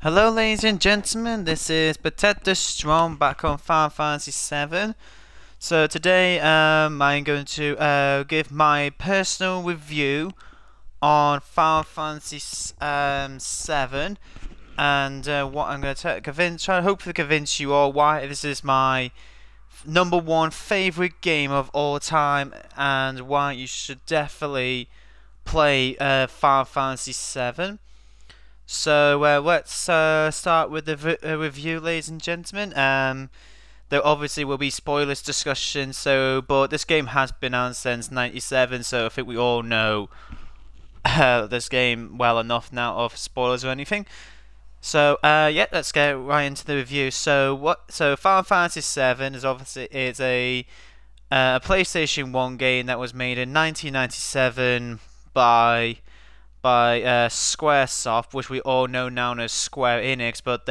Hello ladies and gentlemen, this is Potato Strong back on Final Fantasy VII. So today I'm going to give my personal review on Final Fantasy VII, and what I'm going to try to hopefully convince you all why this is my #1 favorite game of all time and why you should definitely play Final Fantasy VII. So let's start with the review, ladies and gentlemen. There obviously will be spoilers discussion. But this game has been out since '97, so I think we all know this game well enough now of spoilers or anything. So yeah, let's get right into the review. So Final Fantasy VII is obviously a PlayStation 1 game that was made in 1997 by Squaresoft, which we all know now as Square Enix, but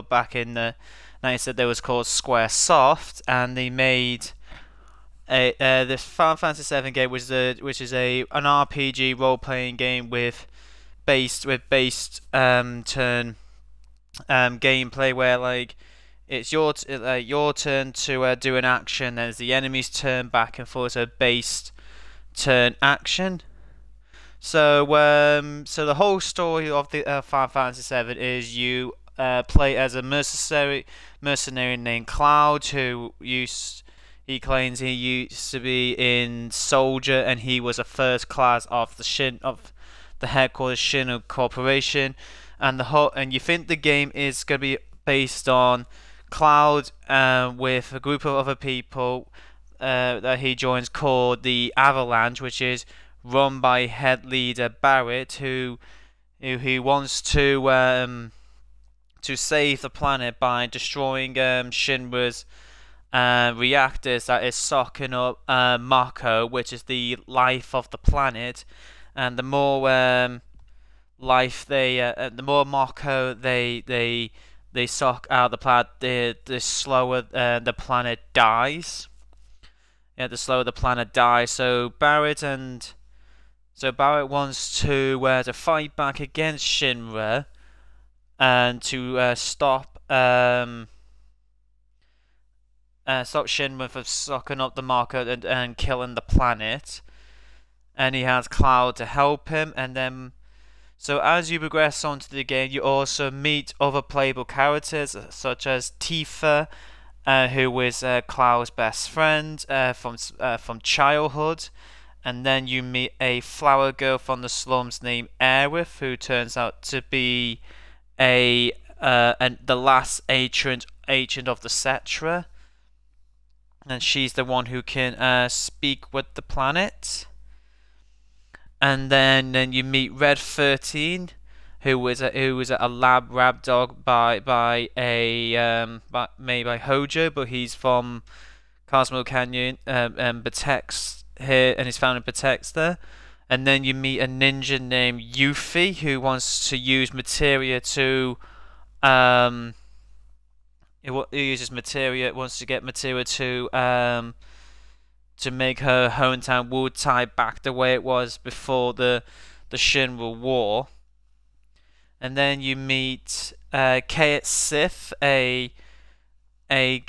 back in the 90s they was called Squaresoft, and they made the Final Fantasy VII game, which is an RPG role playing game with based turn gameplay, where like it's your turn to do an action, and it's the enemy's turn back and forth, so based turn action. So the whole story of the Final Fantasy VII is you play as a mercenary named Cloud, he claims he used to be in Soldier, and he was a first class of the headquarters Shin Corporation, and you think the game is gonna be based on Cloud with a group of other people that he joins called the Avalanche, which is run by head leader Barrett, who wants to save the planet by destroying Shinra's reactors that is sucking up Mako, which is the life of the planet. And the more the more Mako they suck out of the planet, the slower the planet dies. Yeah, the slower the planet dies. So Barrett wants to fight back against Shinra and to stop Shinra from sucking up the Mako and killing the planet. And he has Cloud to help him. And then, so as you progress onto the game, you also meet other playable characters such as Tifa, who is Cloud's best friend from childhood. And then you meet a flower girl from the slums named Aerith, who turns out to be the last agent of the Cetra, and she's the one who can speak with the planet. And then you meet Red 13, who is a lab dog made by Hojo, but he's from Cosmo Canyon and protects here, and he's found in Protexter. And then you meet a ninja named Yuffie, who wants to use materia to wants to get materia to make her hometown Wutai back the way it was before the Shinra War. And then you meet Kate Sith, a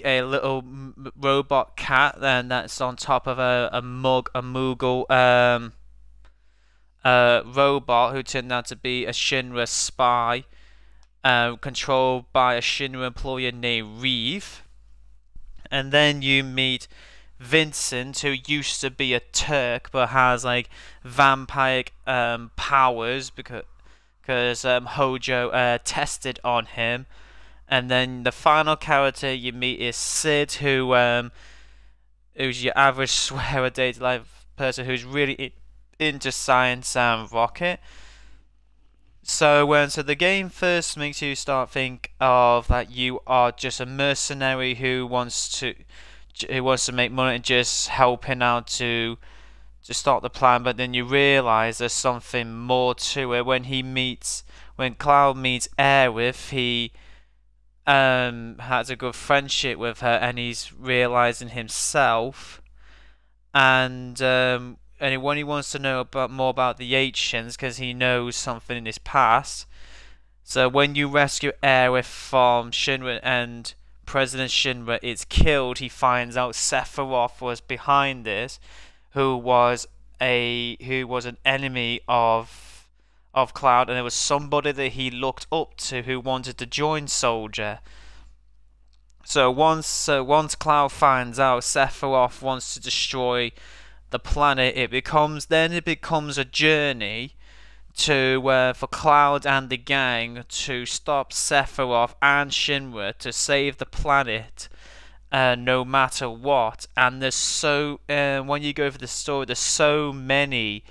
little robot cat, and that's on top of a Moogle robot who turned out to be a Shinra spy, controlled by a Shinra employee named Reeve. And then you meet Vincent, who used to be a Turk but has like vampire powers because Hojo tested on him. And then the final character you meet is Sid, who's your average swearer day-to-day life person who's really into science and rocket. So the game first makes you start think of that you are just a mercenary who wants to make money and just helping out to start the plan. But then you realize there's something more to it. When Cloud meets Aerith, he has a good friendship with her, and he's realizing himself, and when he wants to know more about the ancients, because he knows something in his past. So when you rescue Aerith from Shinra and President Shinra is killed, he finds out Sephiroth was behind this, who was an enemy of Cloud, and it was somebody that he looked up to who wanted to join Soldier. So once Cloud finds out Sephiroth wants to destroy the planet, it becomes a journey to for Cloud and the gang to stop Sephiroth and Shinra to save the planet, no matter what. And there's when you go for the story, there's so many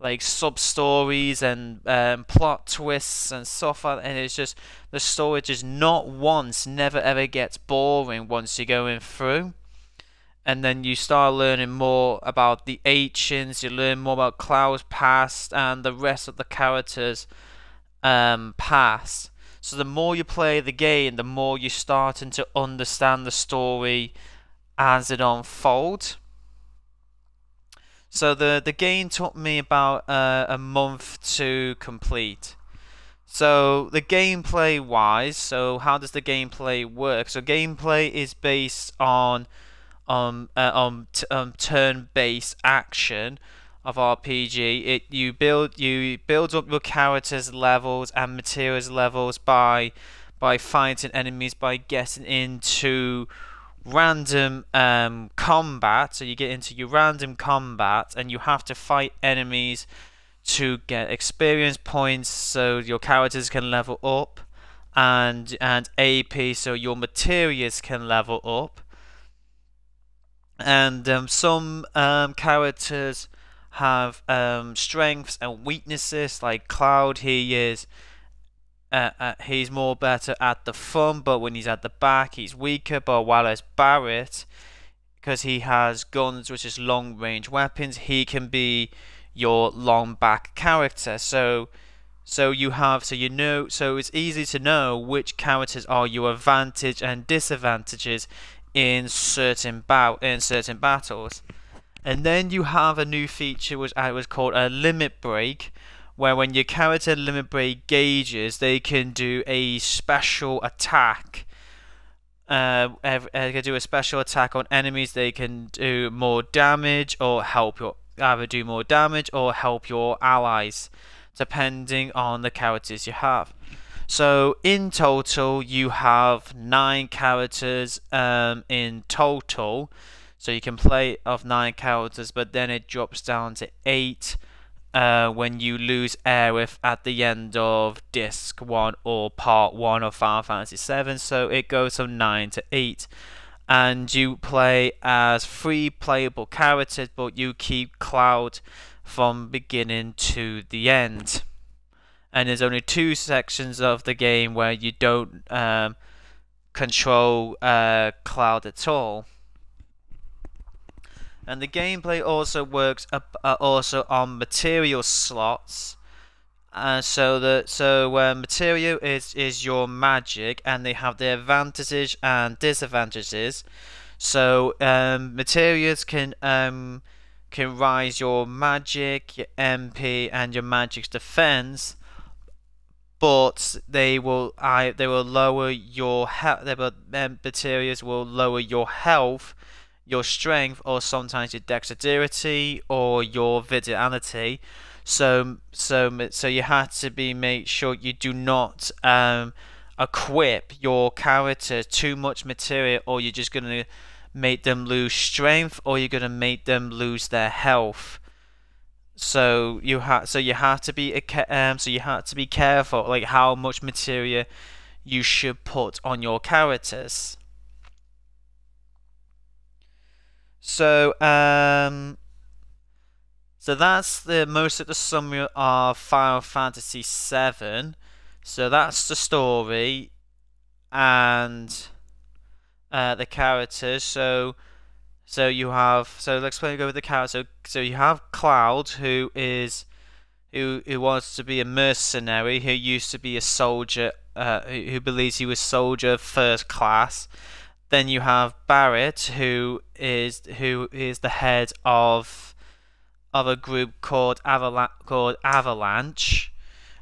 like sub stories and plot twists and stuff like that, and it's just the story just never ever gets boring once you're going through. And then you start learning more about the ancients, you learn more about Cloud's past and the rest of the characters' past. So the more you play the game, the more you're starting to understand the story as it unfolds. So the game took me about a month to complete. So the gameplay wise, so how does the gameplay work? So gameplay is based on turn-based action of RPG. You build up your characters' levels and materials levels by fighting enemies, by getting into random combat. So you get into your random combat and you have to fight enemies to get experience points so your characters can level up, and AP so your materials can level up. And some characters have strengths and weaknesses. Like Cloud, he's more better at the front, but when he's at the back, he's weaker. But while as Barrett, because he has guns, which is long range weapons, he can be your long back character. So it's easy to know which characters are your advantage and disadvantages in certain battles. And then you have a new feature which was called a limit break, where when your character limit break gauges, they can do a special attack. They can do a special attack on enemies. They can do more damage or help your allies, depending on the characters you have. So in total, you have 9 characters in total. So you can play of 9 characters, but then it drops down to 8 when you lose Aerith at the end of Disc 1 or Part 1 of Final Fantasy VII. So it goes from 9 to 8. And you play as 3 playable characters, but you keep Cloud from beginning to the end. And there's only 2 sections of the game where you don't control Cloud at all. And the gameplay also works also on material slots. Material is your magic, and they have their advantages and disadvantages. So materials can rise your magic, your MP, and your magic's defense, but they will lower your health. Materials will lower your health, your strength, or sometimes your dexterity or your vitality. So you have to make sure you do not equip your character too much material, or you're just gonna make them lose strength, or you're gonna make them lose their health. So you have to be careful, like how much material you should put on your characters. So that's most of the summary of Final Fantasy VII. So that's the story and the characters. So let's go with the character. So you have Cloud, who wants to be a mercenary, who used to be a soldier, who believes he was soldier first class. Then you have Barrett, who is the head of a group called Avalanche,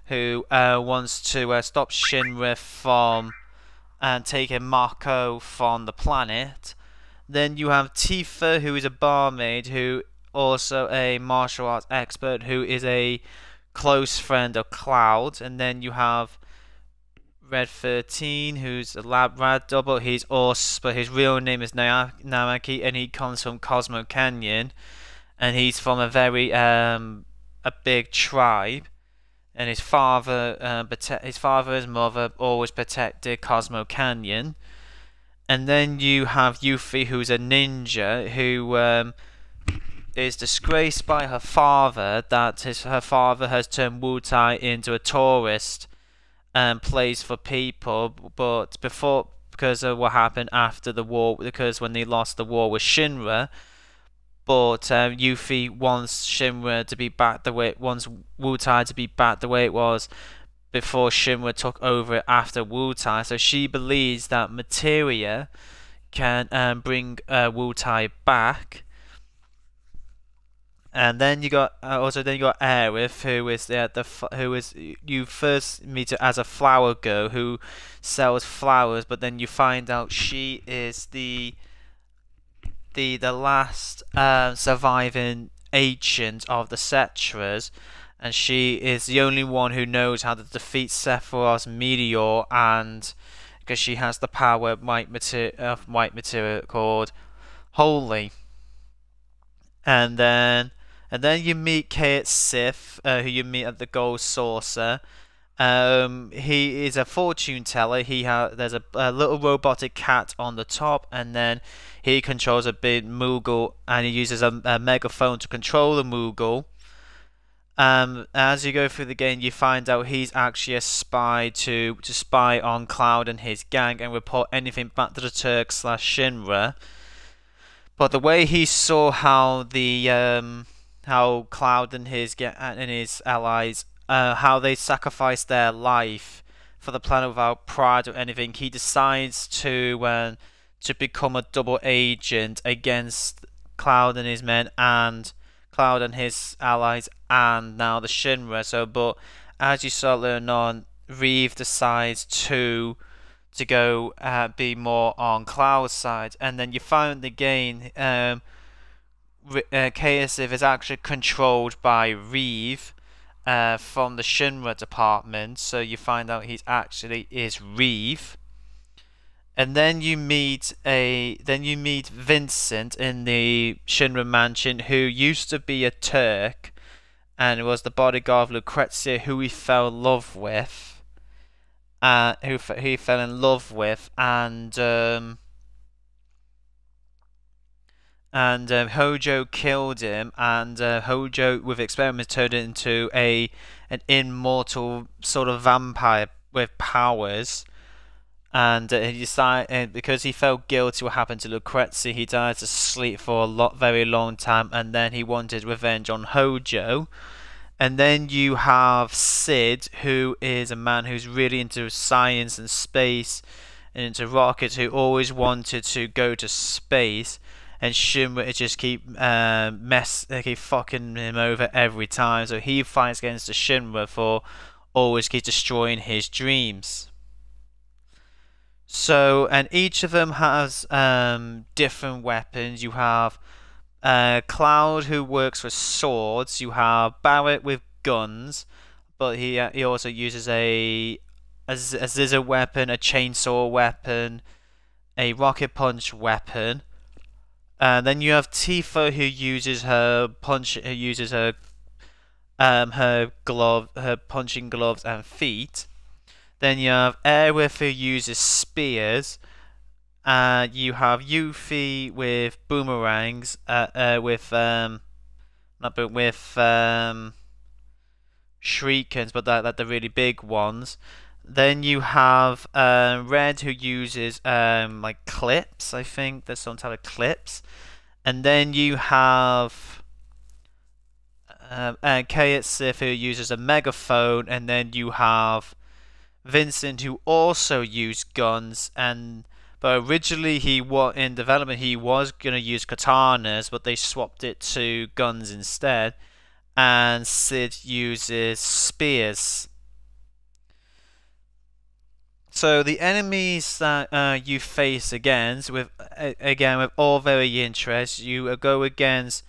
who wants to stop Shinra from taking Mako from the planet. Then you have Tifa, who is a barmaid, who also a martial arts expert, who is a close friend of Cloud. And then you have Red 13, who's a lab rat double. He's also, but his real name is Namaki, and he comes from Cosmo Canyon, and he's from a very a big tribe. And his father and mother always protected Cosmo Canyon. And then you have Yuffie, who's a ninja who is disgraced by her father that her father has turned Wutai into a tourist place for people, but because of what happened after the war, because when they lost the war with Shinra. But Yuffie wants Shinra to be back wants Wutai to be back the way it was before Shinra took over after Wutai. So she believes that materia can bring Wutai back. And then you got Aerith, who is you first meet her as a flower girl who sells flowers, but then you find out she is the last surviving agent of the Cetras, and she is the only one who knows how to defeat Sephiroth's meteor, and because she has the power of white material called Holy. And then you meet Kate Sith, who you meet at the Gold Saucer. He is a fortune teller. There's a little robotic cat on the top, and then he controls a big Moogle, and he uses a megaphone to control the Moogle. As you go through the game, you find out he's actually a spy to spy on Cloud and his gang and report anything back to the Turks/Shinra. But the way he saw how how Cloud and his allies how they sacrificed their life for the planet without pride or anything, he decides to become a double agent against Cloud and his men, and Cloud and his allies, and now the Shinra. So, but as you start learning on, Reeve decides to go be more on Cloud's side, and then you find the game KSF is actually controlled by Reeve from the Shinra department, so you find out he actually is Reeve. And then you meet Vincent in the Shinra mansion, who used to be a Turk and was the bodyguard of Lucrezia, who he fell in love with. And Hojo killed him, and Hojo, with experiments, turned it into an immortal sort of vampire with powers. And he decided, because he felt guilty what happened to Lucrezia, he died to sleep for a very long time, and then he wanted revenge on Hojo. And then you have Sid, who is a man who's really into science and space and into rockets, who always wanted to go to space. And Shinra just keep fucking him over every time, so he fights against the Shinra for always keep destroying his dreams. So, and each of them has different weapons. You have Cloud, who works with swords. You have Barrett with guns, but he also uses a scissor weapon, a chainsaw weapon, a rocket punch weapon. Then you have Tifa, who uses her punching gloves and feet. Then you have Aerith, who uses spears. You have Yuffie with boomerangs, shurikens, but like the really big ones. Then you have Red, who uses like clips. I think there's some type of clips. And then you have Kate Sith, who uses a megaphone. And then you have Vincent, who also used guns. But originally in development he was gonna use katanas, but they swapped it to guns instead. And Sid uses spears. So the enemies that you face against, with again with all very interest, you go against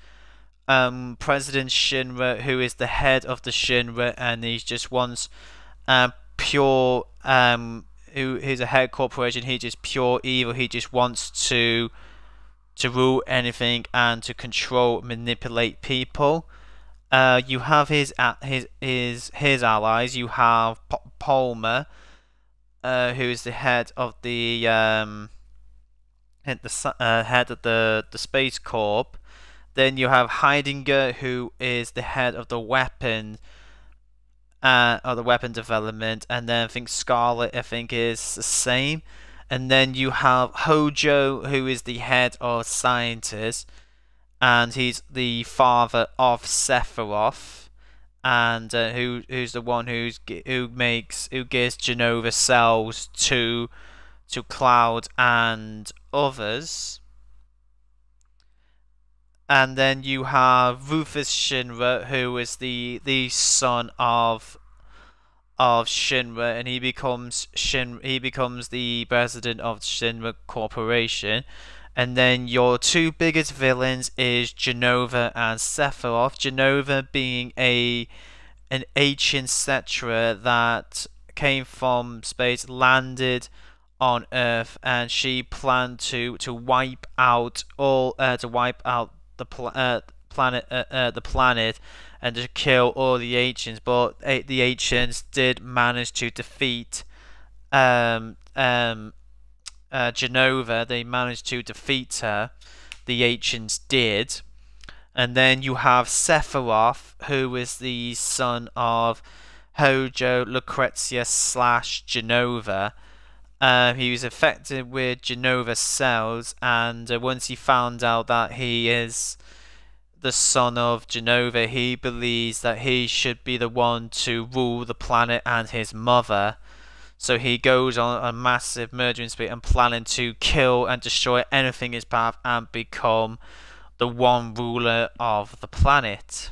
President Shinra, who is the head of the Shinra, and he just wants pure who's a head corporation. He just pure evil. He just wants to rule anything and to control, manipulate people. You have his allies. You have Palmer, who is the head of the head of the Space Corp. Then you have Heidinger, who is the head of the weapon development, and then I think Scarlet, I think, is the same. And then you have Hojo, who is the head of scientists, and he's the father of Sephiroth, and who's the one who gives Genova cells to Cloud and others. And then you have Rufus Shinra, who is the son of Shinra, and he becomes the president of Shinra Corporation. And then your two biggest villains is Genova and Sephiroth. Genova being an ancient Cetra that came from space, landed on Earth, and she planned to wipe out the planet and to kill all the ancients. But the ancients did manage to defeat Genova. They managed to defeat her. The ancients did. And then you have Sephiroth, who is the son of Hojo, Lucrezia / Genova. He was affected with Genova cells, and once he found out that he is the son of Genova, he believes that he should be the one to rule the planet and his mother. So he goes on a massive murdering spree and planning to kill and destroy anything in his path and become the one ruler of the planet.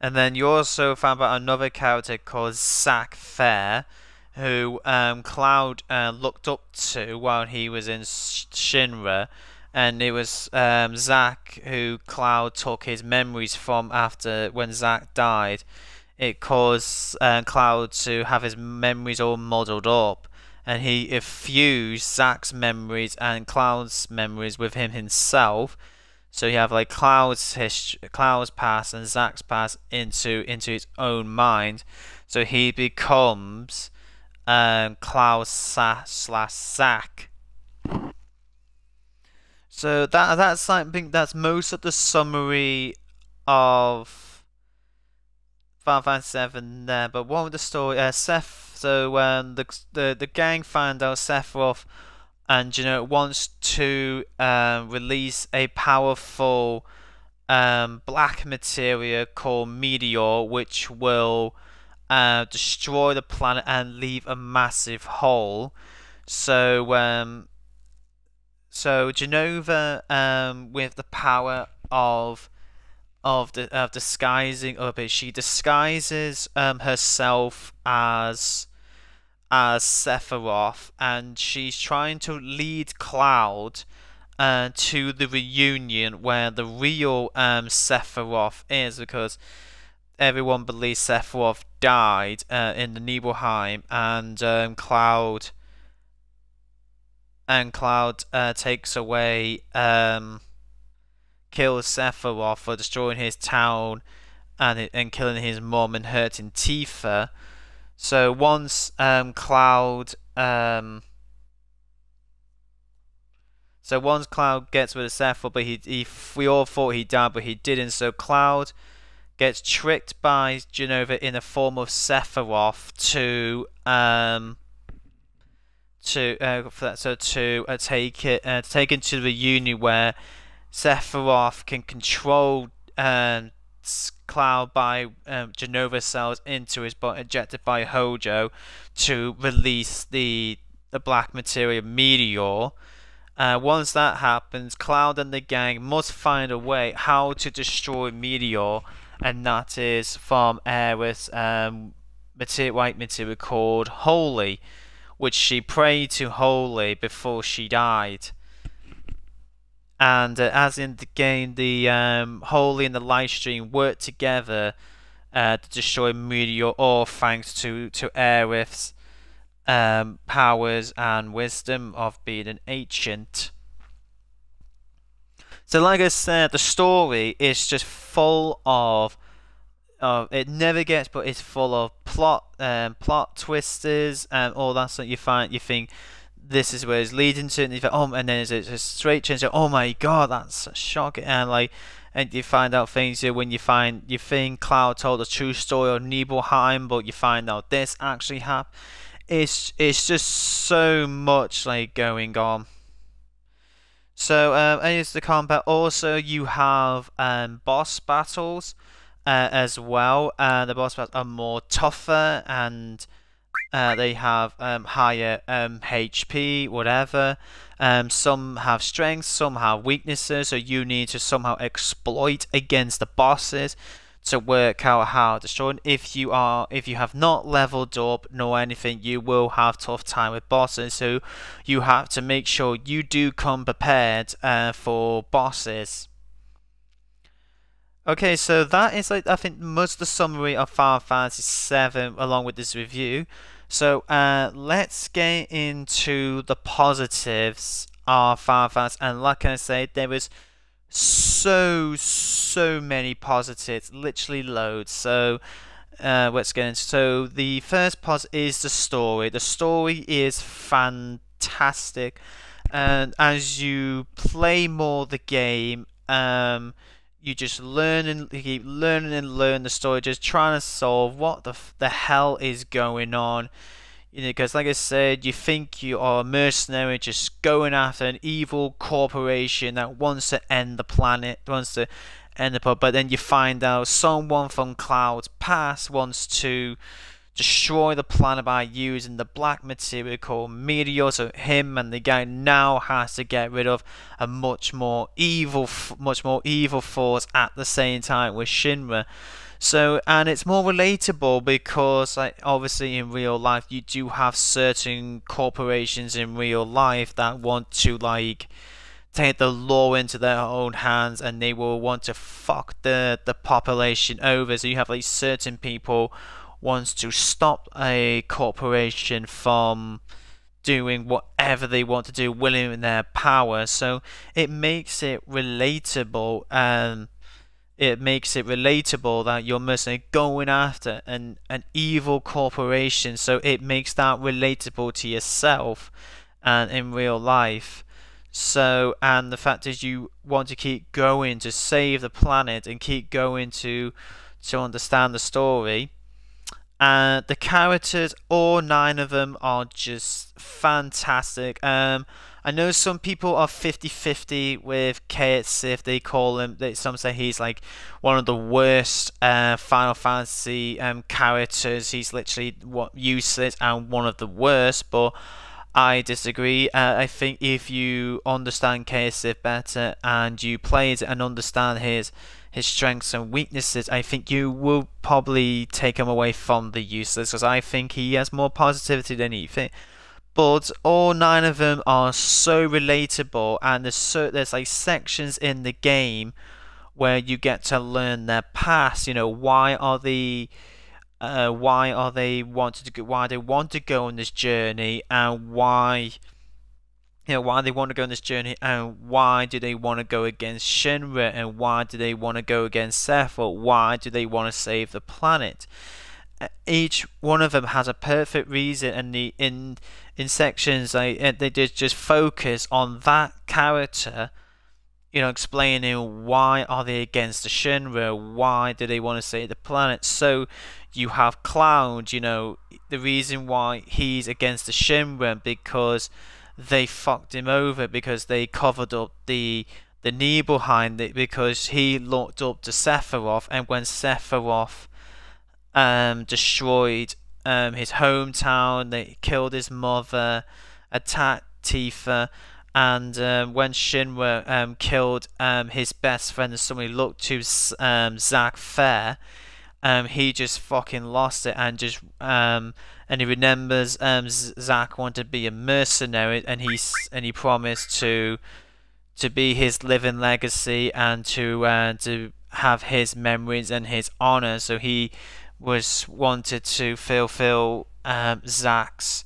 And then you also found out another character called Zack Fair, who Cloud looked up to while he was in Shinra, and it was Zack who Cloud took his memories from after when Zack died. It caused Cloud to have his memories all muddled up, and he fused Zack's memories and Cloud's memories with himself. So you have like Cloud's past and Zack's past into his own mind. So he becomes Cloud / Zack. So that's I think that's most of the summary of Final Fantasy VII there. But one with the story, the gang found out Sephiroth and wants to release a powerful black materia called Meteor, which will destroy the planet and leave a massive hole. So Genova, with the power of disguising, she disguises herself as Sephiroth, and she's trying to lead Cloud to the reunion where the real Sephiroth is, because everyone believes Sephiroth died in the Nibelheim, and Cloud takes away, kills Sephiroth for destroying his town and killing his mom and hurting Tifa. So once Cloud gets rid of Sephiroth, but we all thought he died, but he didn't. So Cloud gets tricked by Genova in the form of Sephiroth to take him to the reunion where Sephiroth can control Cloud by Genova cells into his body, injected by Hojo, to release the black materia Meteor. Once that happens, Cloud and the gang must find a way how to destroy Meteor, and that is from Aerith white material called Holy, which she prayed to Holy before she died. And as in the game, the Holy and the Light Stream work together to destroy Meteor Ore, thanks to Aerith's powers and wisdom of being an ancient. So like I said, the story is just full of it never gets, but it's full of plot twisters and all that stuff. You think this is where it's leading to, and you think, oh, and then it's a straight change. Oh my god, that's shocking! And you find out things when you think Cloud told a true story of Nibelheim, but you find out this actually happened. It's just so much like going on. So as the combat, also you have boss battles as well. The boss battles are more tougher, and they have higher HP, whatever. Some have strengths, some have weaknesses, so you need to somehow exploit against the bosses to work out how to destroy them. If you have not leveled up nor anything, you will have tough time with bosses, so you have to make sure you do come prepared for bosses. Okay, so that is, like, I think most of the summary of Final Fantasy VII along with this review. So let's get into the positives of Final Fantasy, and like I say, there was so many positives, literally loads. So let's get into. So the first positive is the story. The story is fantastic, and as you play more the game, you just keep learning and learn the story, just trying to solve what the hell is going on. You know, because like I said, you think you are a mercenary just going after an evil corporation that wants to end the planet, but then you find out someone from Cloud's past wants to destroy the planet by using the black material called Meteor. So him and the guy now has to get rid of a much more evil force at the same time with Shinra. So, and it's more relatable because, like, obviously in real life you do have certain corporations in real life that want to, like, take the law into their own hands, and they will want to fuck the population over. So you have, like, certain people wants to stop a corporation from doing whatever they want to do within their power. So it makes it relatable, and it makes it relatable that you're mercenary going after an evil corporation. So it makes that relatable to yourself and in real life. So, and the fact is, you want to keep going to save the planet and keep going to understand the story. The characters, all 9 of them, are just fantastic. I know some people are 50-50 with Cait Sith. They call him, some say he's like one of the worst Final Fantasy characters. He's literally useless and one of the worst, but I disagree. I think if you understand Cait Sith better and you play it and understand his strengths and weaknesses, I think you will probably take him away from the useless, because I think he has more positivity than anything. But all 9 of them are so relatable, and there's like sections in the game where you get to learn their past. You know, why they want to go on this journey, and why they want to go on this journey, and why do they want to go against Shinra, and why do they want to go against Sephiroth, why do they want to save the planet. Each one of them has a perfect reason, and in sections they just focus on that character, you know, explaining why are they against the Shinra, why do they want to save the planet. So you have Cloud, you know, the reason why he's against the Shinra, because they fucked him over, because they covered up the Nibelheim, because he looked up to Sephiroth, and when Sephiroth destroyed his hometown, they killed his mother, attacked Tifa, and when Shinra killed his best friend and somebody looked to Zack Fair, he just fucking lost it and just and he remembers Zack wanted to be a mercenary, and he promised to be his living legacy and to have his memories and his honor. So he was wanted to fulfill Zack's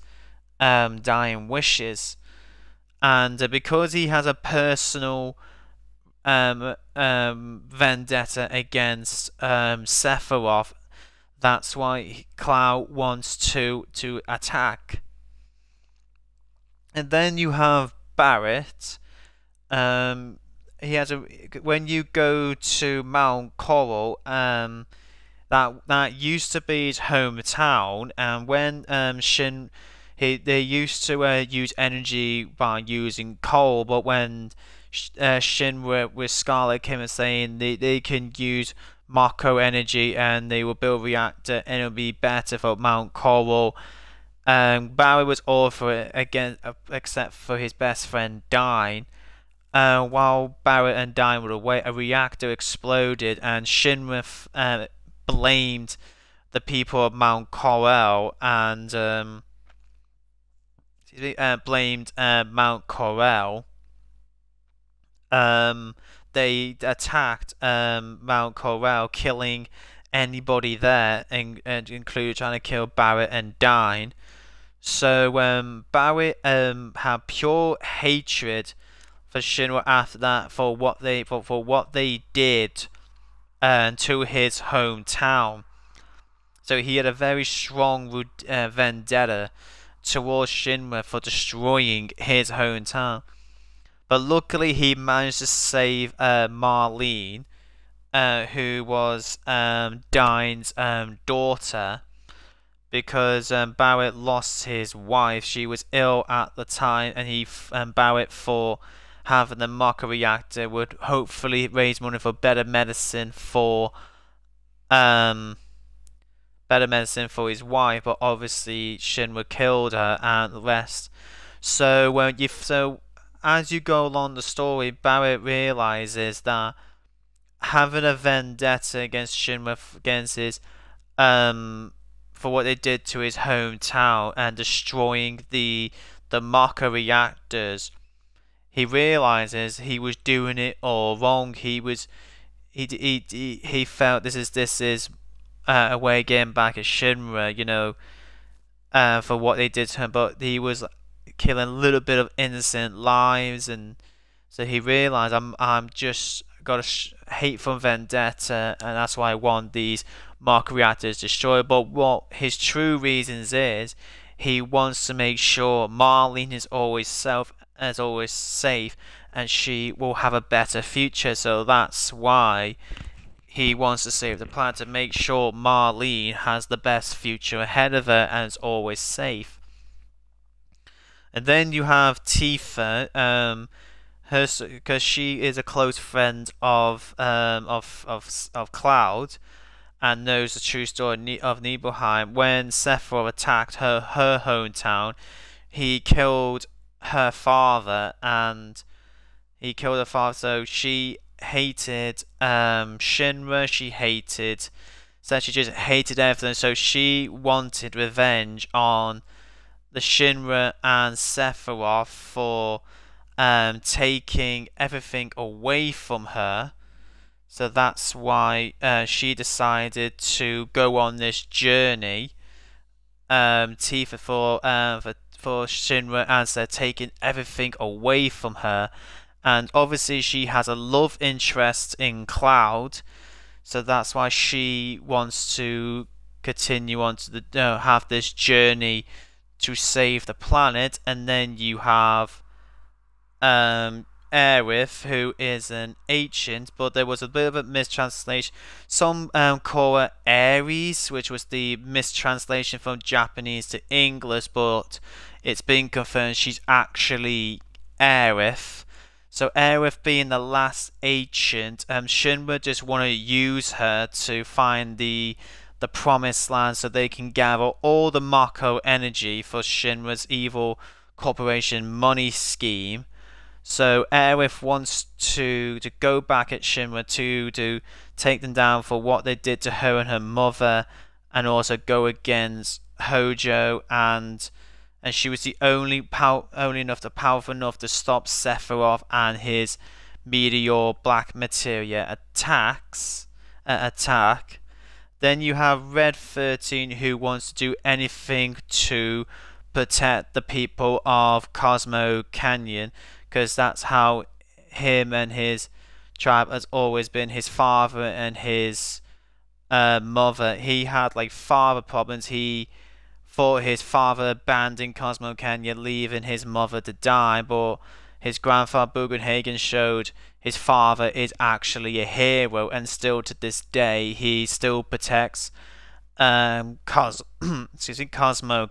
dying wishes, and because he has a personal vendetta against Sephiroth, that's why Cloud wants to attack. And then you have Barret. He has a when you go to Mount Coral, that used to be his hometown, and when they used to use energy by using coal, but when Shinra with Scarlet came and saying they can use Mako energy and they will build a reactor and it'll be better for Mount Coral. Barry was all for it again, except for his best friend Dine. While Barrett and Dine were away, a reactor exploded, and Shinra blamed the people of Mount Coral and blamed Mount Coral. They attacked Mount Coral, killing anybody there, and including trying to kill Barrett and Dine. So Barrett had pure hatred for Shinra after that for what they did to his hometown. So he had a very strong vendetta towards Shinra for destroying his hometown. But luckily he managed to save Marlene, who was Dine's daughter, because Barrett lost his wife. She was ill at the time, and Barrett, for having the Mako reactor, would hopefully raise money for better medicine for his wife. But obviously Shinra killed her and the rest. So as you go along the story, Barrett realizes that having a vendetta against Shinra against his for what they did to his hometown and destroying the Mako reactors, he realizes he was doing it all wrong. He felt this is a way of getting back at Shinra, for what they did to him. But he was killing a little bit of innocent lives, and so he realized I'm just got a hateful vendetta, and that's why I want these Mako reactors destroyed. But what his true reasons is, he wants to make sure Marlene is always safe, and she will have a better future. So that's why he wants to save the planet, to make sure Marlene has the best future ahead of her and is always safe. And then you have Tifa, because she is a close friend of Cloud, and knows the true story of Nibelheim. When Sephiroth attacked her hometown, he killed her father, so she hated Shinra, she just hated everything. So she wanted revenge on the Shinra and Sephiroth for taking everything away from her. So that's why she decided to go on this journey, Tifa, for Shinra, as they're taking everything away from her. And obviously she has a love interest in Cloud, so that's why she wants to continue on to have this journey to save the planet. And then you have Aerith, who is an ancient, but there was a bit of a mistranslation. Some call her Ares, which was the mistranslation from Japanese to English, but it's been confirmed she's actually Aerith. So Aerith being the last ancient, Shinra just want to use her to find the promised land, so they can gather all the Mako energy for Shinra's evil corporation money scheme. So Aerith wants to go back at Shinra to take them down for what they did to her and her mother, and also go against Hojo, and she was the only powerful enough to stop Sephiroth and his meteor black materia attack. Then you have Red 13, who wants to do anything to protect the people of Cosmo Canyon, because that's how him and his tribe has always been. His father and his mother, he had like father problems. He thought his father abandoned Cosmo Canyon, leaving his mother to die, but his grandfather Bugenhagen showed his father is actually a hero, and still to this day he still protects Cosmo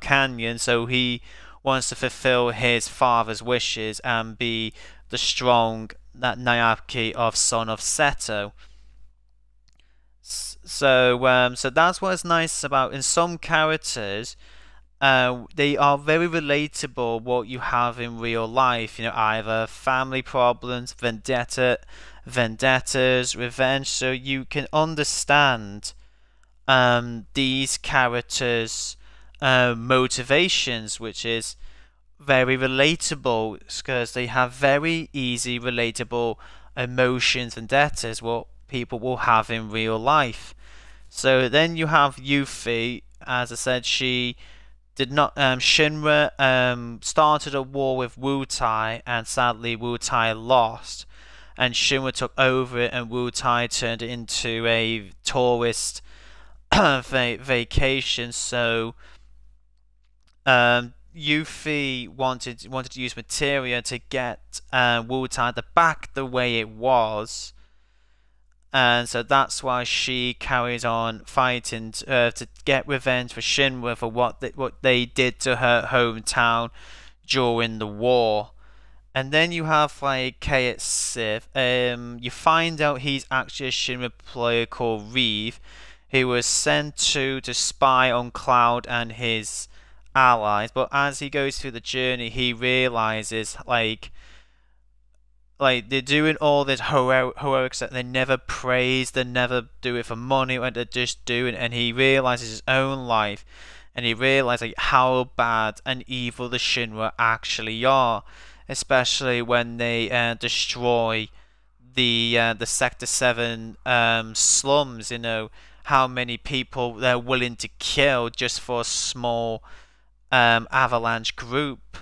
Canyon. So he wants to fulfill his father's wishes and be the strong Nayaki of Son of Seto. So that's what's nice about in some characters. They are very relatable what you have in real life. You know, either family problems, vendettas, revenge. So you can understand these characters' motivations, which is very relatable because they have very easy, relatable emotions, vendettas, what people will have in real life. So then you have Yuffie. As I said, she did not. Shinra started a war with Wutai, and sadly Wutai lost, and Shinra took over it, and Wutai turned it into a tourist vacation. So Yuffie wanted to use materia to get Wutai back the way it was. And so that's why she carries on fighting to get revenge for Shinra for what they did to her hometown during the war. And then you have like K at Sith. You find out he's actually a Shinra player called Reeve, who was sent to spy on Cloud and his allies. But as he goes through the journey, he realizes like they're doing all this heroic stuff. They never praise, they never do it for money, they're just doing it. And he realizes his own life, and he realizes like how bad and evil the Shinra actually are, especially when they destroy the Sector 7 slums. You know how many people they're willing to kill just for a small avalanche group.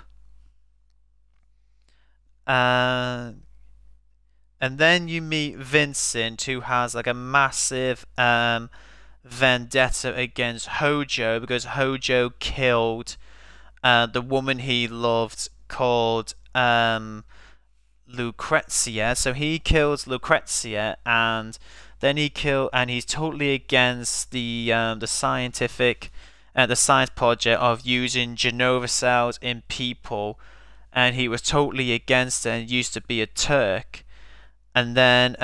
And then you meet Vincent, who has like a massive vendetta against Hojo because Hojo killed the woman he loved called Lucrezia. So he kills Lucrezia, and then he's totally against the science project of using Genova cells in people, and he was totally against it and used to be a Turk. And then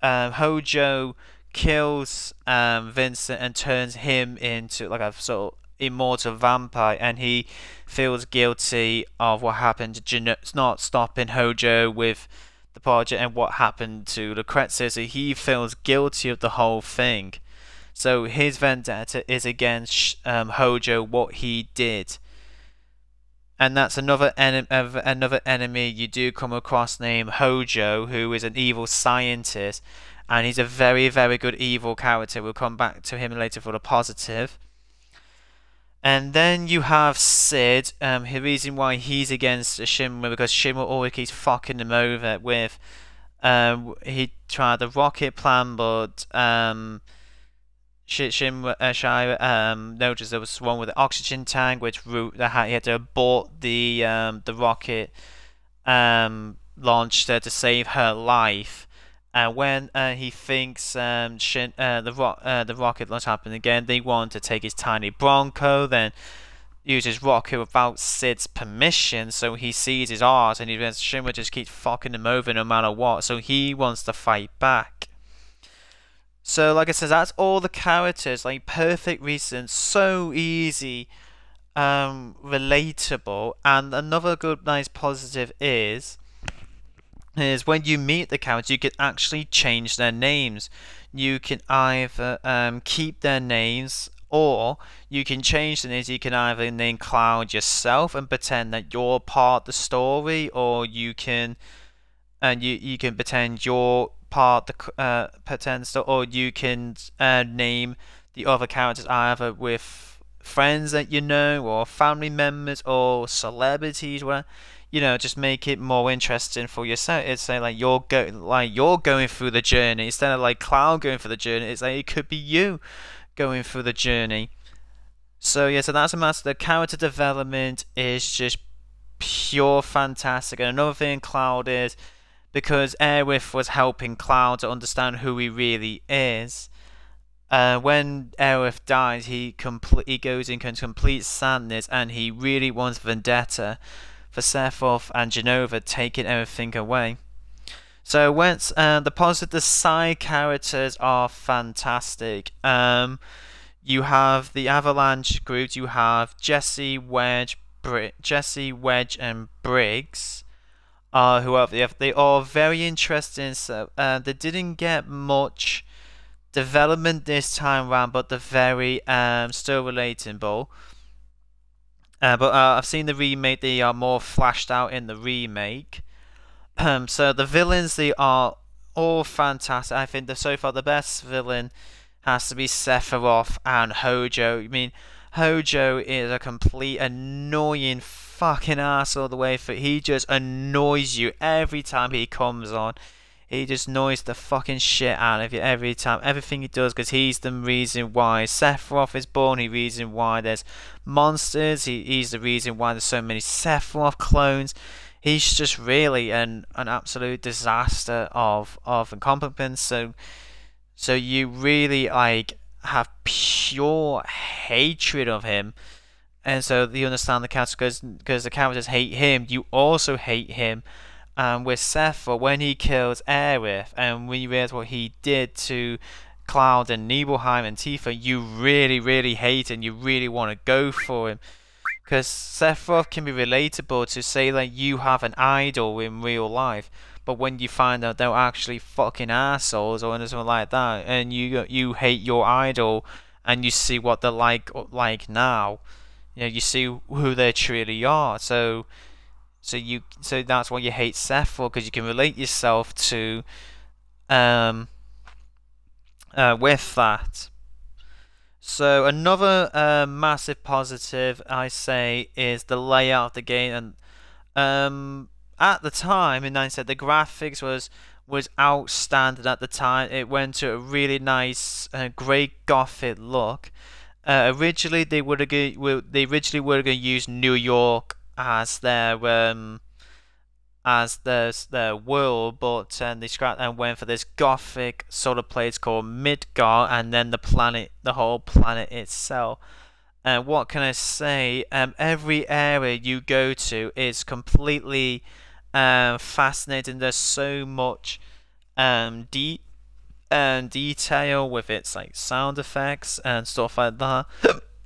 Hojo kills Vincent and turns him into like a sort of immortal vampire, and he feels guilty of what happened to not stopping Hojo with the project and what happened to Lucrezia. So he feels guilty of the whole thing. So his vendetta is against Hojo, what he did. And that's another enemy you do come across named Hojo, who is an evil scientist, and he's a very, very good evil character. We'll come back to him later for the positive. And then you have Sid. The reason why he's against Shinra because Shinra always keeps fucking him over with. He tried the rocket plan, but Shinra noticed there was one with the oxygen tank, which he had to abort the rocket launcher to save her life. And when he thinks the rocket launch happened again, they want to take his tiny Bronco, then use his rocket without Sid's permission. So he sees his art, and Shinra just keeps fucking him over no matter what. So he wants to fight back. So like I said, that's all the characters, like perfect reasons, so easy, relatable. And another good, nice positive is is when you meet the characters, you can actually change their names. You can either keep their names, or you can change the names. You can either name Cloud yourself and pretend that you're part of the story, or you can pretend you're part of the pretend story, or you can name the other characters either with friends that you know, or family members, or celebrities, whatever. Just make it more interesting for yourself. It's say like you're going through the journey instead of like Cloud going through the journey. It's like it could be you going through the journey. So yeah, so that's a matter. The character development is just pure fantastic. And another thing Cloud is, because Aerith was helping Cloud to understand who he really is. When Aerith dies, he goes into complete sadness, and he really wants vendetta for Sephiroth and Jenova taking everything away. So the side characters are fantastic. You have the Avalanche group. You have Jesse, Wedge, and Briggs. They are very interesting. So they didn't get much development this time around, but they're very still relatable. But I've seen the remake; they are more flashed out in the remake. So the villains, they are all fantastic. I think so far the best villain has to be Sephiroth and Hojo. I mean, Hojo is a complete annoying fucking asshole the way through. He just annoys you every time he comes on. He just annoys the fucking shit out of you every time. Everything he does, because he's the reason why Sephiroth is born. He's the reason why there's monsters. He's the reason why there's so many Sephiroth clones. He's just really an absolute disaster of incompetence. So you really like have pure hatred of him. And so you understand the characters, because the characters hate him, you also hate him. With Sephiroth, when he kills Aerith, and when you realize what he did to Cloud and Nibelheim and Tifa, you really, really hate him. You really want to go for him, because Sephiroth can be relatable to, say, like you have an idol in real life, but when you find out they're actually fucking assholes or anything like that, and you hate your idol, and you see what they're like now, you see who they truly are. So that's why you hate Sephiroth, because you can relate yourself to with that. So another massive positive, I say, is the layout of the game. And at the time in 1997, the graphics was outstanding at the time. It went to a really nice, great gothic look. Originally they were going to use New York as their world, but they scrapped and went for this gothic sort of place called Midgar, and then the whole planet itself. And what can I say? Every area you go to is completely fascinating. There's so much detail with its like sound effects and stuff like that.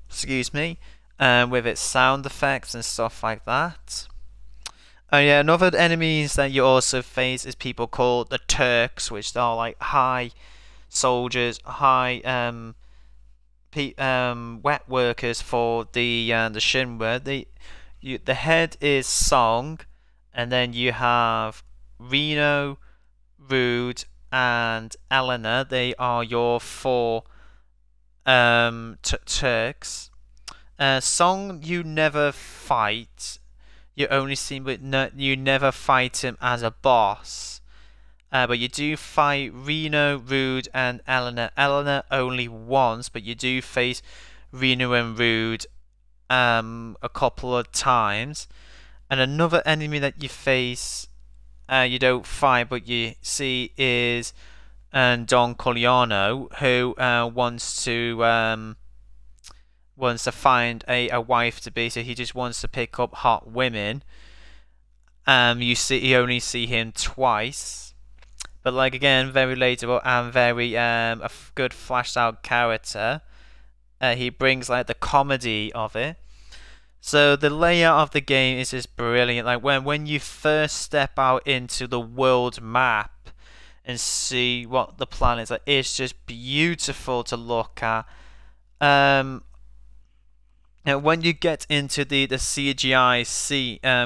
Excuse me. With its sound effects and stuff like that. Yeah, another enemies that you also face is people called the Turks, which are like high soldiers, high wet workers for the Shinra. The head is Song, and then you have Reno, Rude, and Eleanor. They are your four Turks. Song you never fight. You only see, but you never fight him as a boss. But you do fight Reno, Rude, and Eleanor. Eleanor only once, but you do face Reno and Rude a couple of times. And another enemy that you face, you don't fight, but you see, is Don Corleone, who wants to find a wife to be, so he just wants to pick up hot women. You only see him twice, but like again, very relatable and very a good flashed out character. He brings like the comedy of it. So the layout of the game is just brilliant. Like when you first step out into the world map and see what the planets are, it's just beautiful to look at. Um, and when you get into the CGI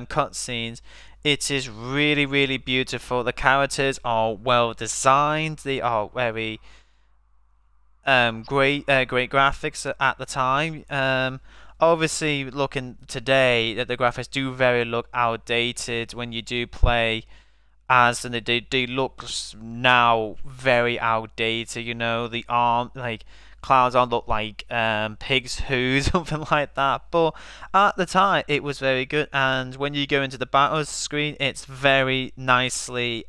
cutscenes, it is really beautiful. The characters are well designed. They are very great graphics at the time. Obviously, looking today, that the graphics do very look outdated when you do play as, and they look now very outdated. You know, the arm like clouds on look like pigs' hoo, something like that. But at the time, it was very good. And when you go into the battle screen, it's very nicely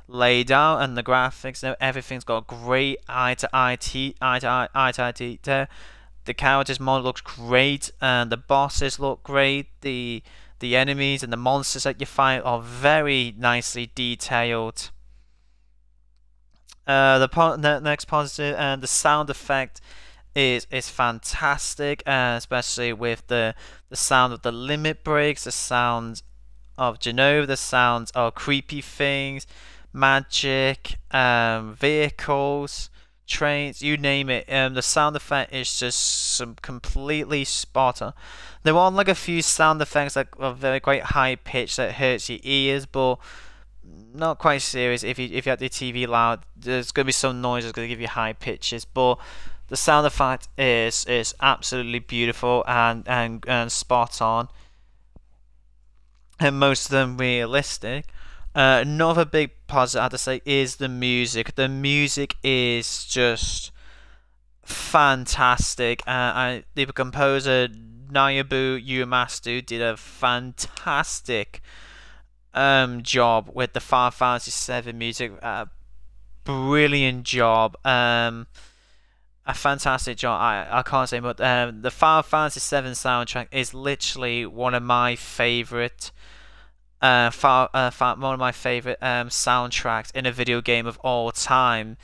laid out, and the graphics, everything's got great eye to eye detail. The characters model looks great, and the bosses look great. The enemies and the monsters that you fight are very nicely detailed. The next positive, and the sound effect is fantastic, especially with the sound of the limit breaks, the sound of Genova, the sounds of creepy things, magic, vehicles, trains, you name it. The sound effect is just some completely spot on. There are like a few sound effects that are very quite high pitched that hurts your ears, but not quite serious. If you have the TV loud, there's gonna be some noise that's gonna give you high pitches, but the sound effect is absolutely beautiful and spot on, and most of them realistic. Another big positive I have to say is the music. The music is just fantastic. The composer Nayabu Uemasu did a fantastic job with the Final Fantasy VII music. Brilliant job. A fantastic job. I can't say, but the Final Fantasy VII soundtrack is literally one of my favorite. One of my favorite soundtracks in a video game of all time.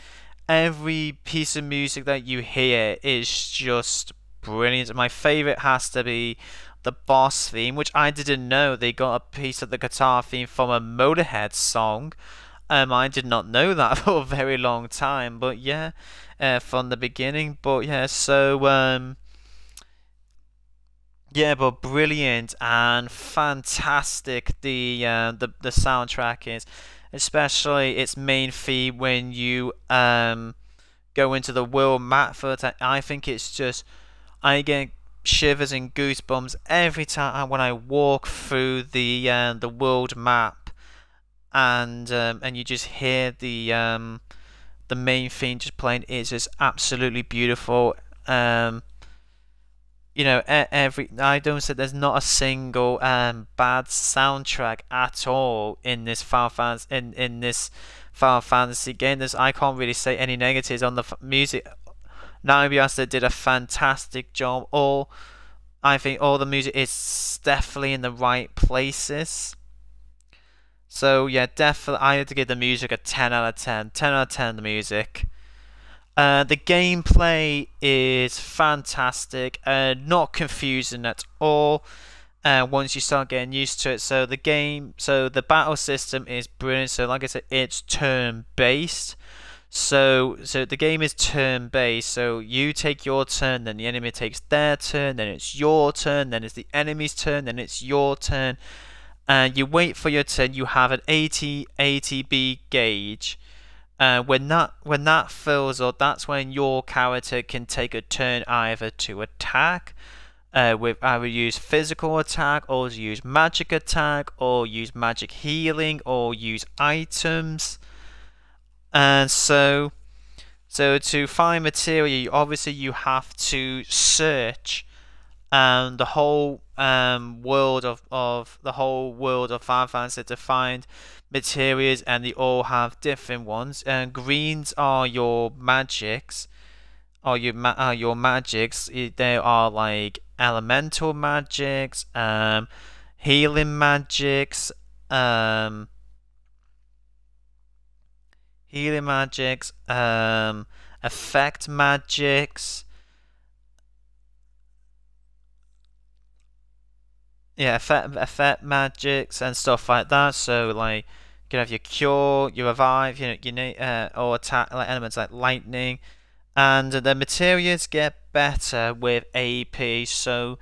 Every piece of music that you hear is just brilliant. My favorite has to be the boss theme, which I didn't know they got a piece of the guitar theme from a Motorhead song. I did not know that for a very long time, but yeah, from the beginning. But yeah, so yeah, but brilliant and fantastic. The soundtrack is, especially its main theme when you go into the world map for that. I think it's just, I get shivers and goosebumps every time when I walk through the world map, and you just hear the main theme just playing. It's just absolutely beautiful. You know, I don't say there's not a single bad soundtrack at all in this in this Final Fantasy game. I can't really say any negatives on the music. Naomi did a fantastic job. I think all the music is definitely in the right places. So yeah, definitely I had to give the music a 10 out of 10. 10 out of 10 the music. The gameplay is fantastic, not confusing at all. Once you start getting used to it, so the battle system is brilliant. So like I said, it's turn-based. So the game is turn-based. So you take your turn, then the enemy takes their turn, then it's your turn, then it's the enemy's turn, then it's your turn, and you wait for your turn. You have an 80 ATB gauge. When that fills up, that's when your character can take a turn either to attack, with either use physical attack, or use magic attack, or use magic healing, or use items. And so to find material, obviously you have to search the whole world of Final Fantasy to find materials, and they all have different ones. And greens are your magics, your magics. They are like elemental magics, healing magics, effect magics. yeah, effect magics and stuff like that. So like you can have your cure, your revive, you need or attack like elements like lightning, and the materials get better with AP. So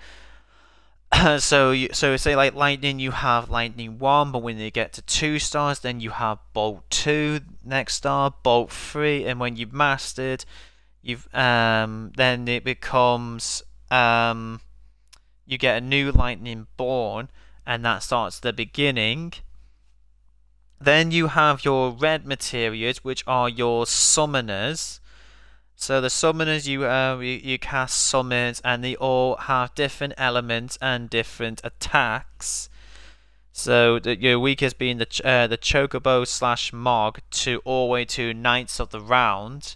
so say like lightning, you have lightning 1, but when you get to 2 stars, then you have bolt 2 next star, bolt 3, and when you've mastered, you've then it becomes you get a new lightning born, and that starts the beginning. Then you have your red materials, which are your summoners. So the summoners, you cast summons, and they all have different elements and different attacks. So your weakest being the Chocobo / Mog to all the way to Knights of the Round.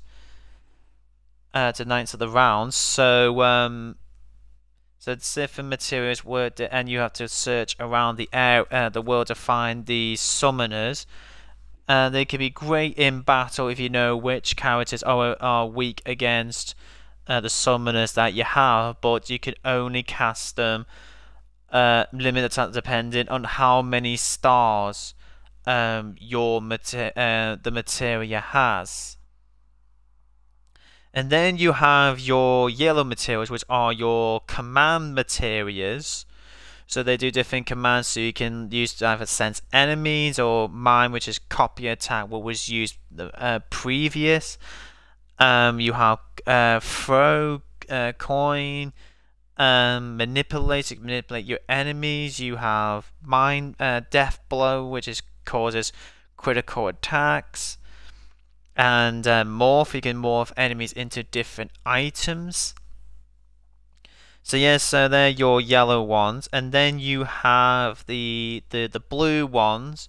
So different materials work, and you have to search around the world to find these summoners. They can be great in battle if you know which characters are weak against the summoners that you have, but you can only cast them limited time depending on how many stars the materia has. And then you have your yellow materials, which are your command materials. So they do different commands, so you can use to either sense enemies, or mine, which is copy attack, what was used previous. You have throw, coin, manipulate your enemies. You have mind, death blow, which causes critical attacks, and morph. You can morph enemies into different items. So yes, so they're your yellow ones, and then you have the blue ones.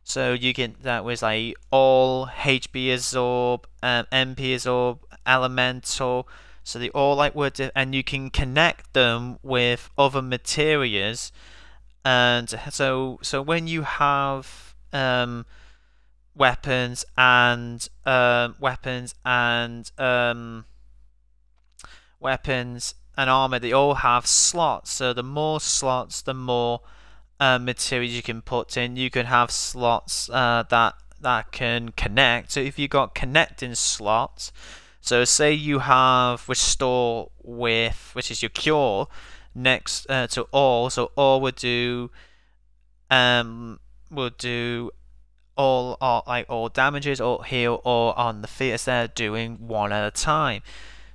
So you can that was like all HP absorb, MP absorb, elemental. So they all like were and you can connect them with other materials. And so when you have weapons and armor, they all have slots. So the more slots, the more materials you can put in. You can have slots that can connect. So if you got connecting slots, so say you have restore with, which is your cure, next to all. So all would do all damages, or heal, or on the feet, instead of doing one at a time.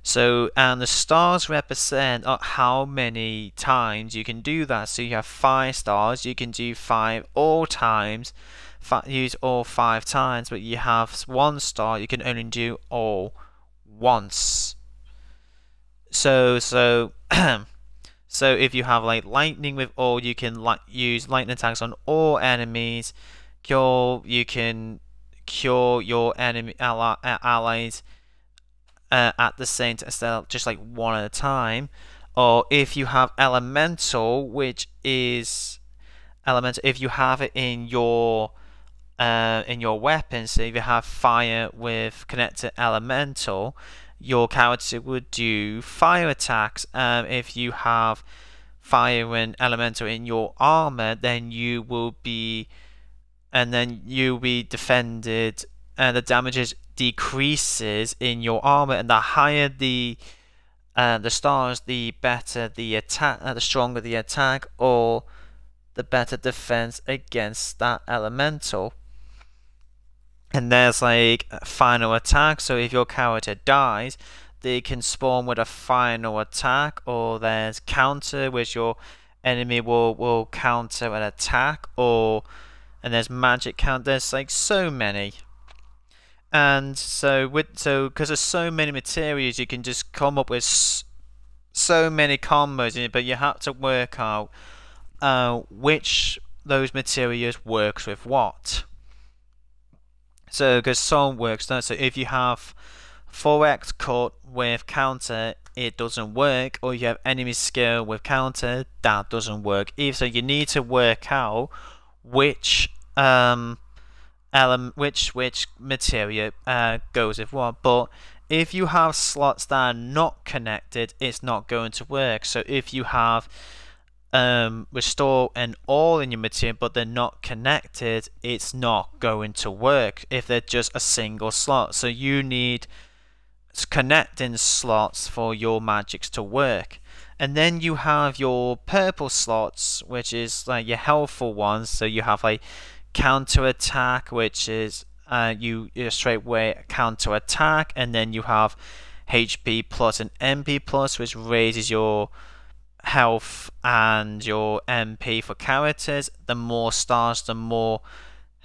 So, and the stars represent how many times you can do that. So you have 5 stars, you can do 5 all times, use all 5 times, but you have 1 star, you can only do all once. So so if you have like lightning with all, you can use lightning attacks on all enemies. You can cure your enemy allies at the same time, just like one at a time. Or if you have elemental, which is elemental, if you have it in your weapon, so if you have fire with connected elemental, your character would do fire attacks. If you have fire and elemental in your armor, then you will be defended, and the damages decreases in your armor, and the higher the stars, the better the attack, the stronger the attack, or the better defense against that elemental. And there's like a final attack, so if your character dies, they can spawn with a final attack, or there's counter, which your enemy will counter an attack, and there's magic count. There's like so many. And so because there's so many materials, you can just come up with so many combos in it, but you have to work out which those materials works with what. So because some works, so if you have 4x cut with counter, it doesn't work, or you have enemy skill with counter, that doesn't work either. So you need to work out which which material goes with what. But if you have slots that are not connected, it's not going to work. So if you have restore an all in your material, but they're not connected, it's not going to work if they're just a single slot. So you need connecting slots for your magics to work. And then you have your purple slots, which is like your helpful ones. So you have like counter attack, which is you straight away counter attack, and then you have HP plus and MP plus, which raises your health and your MP for characters. The more stars, the more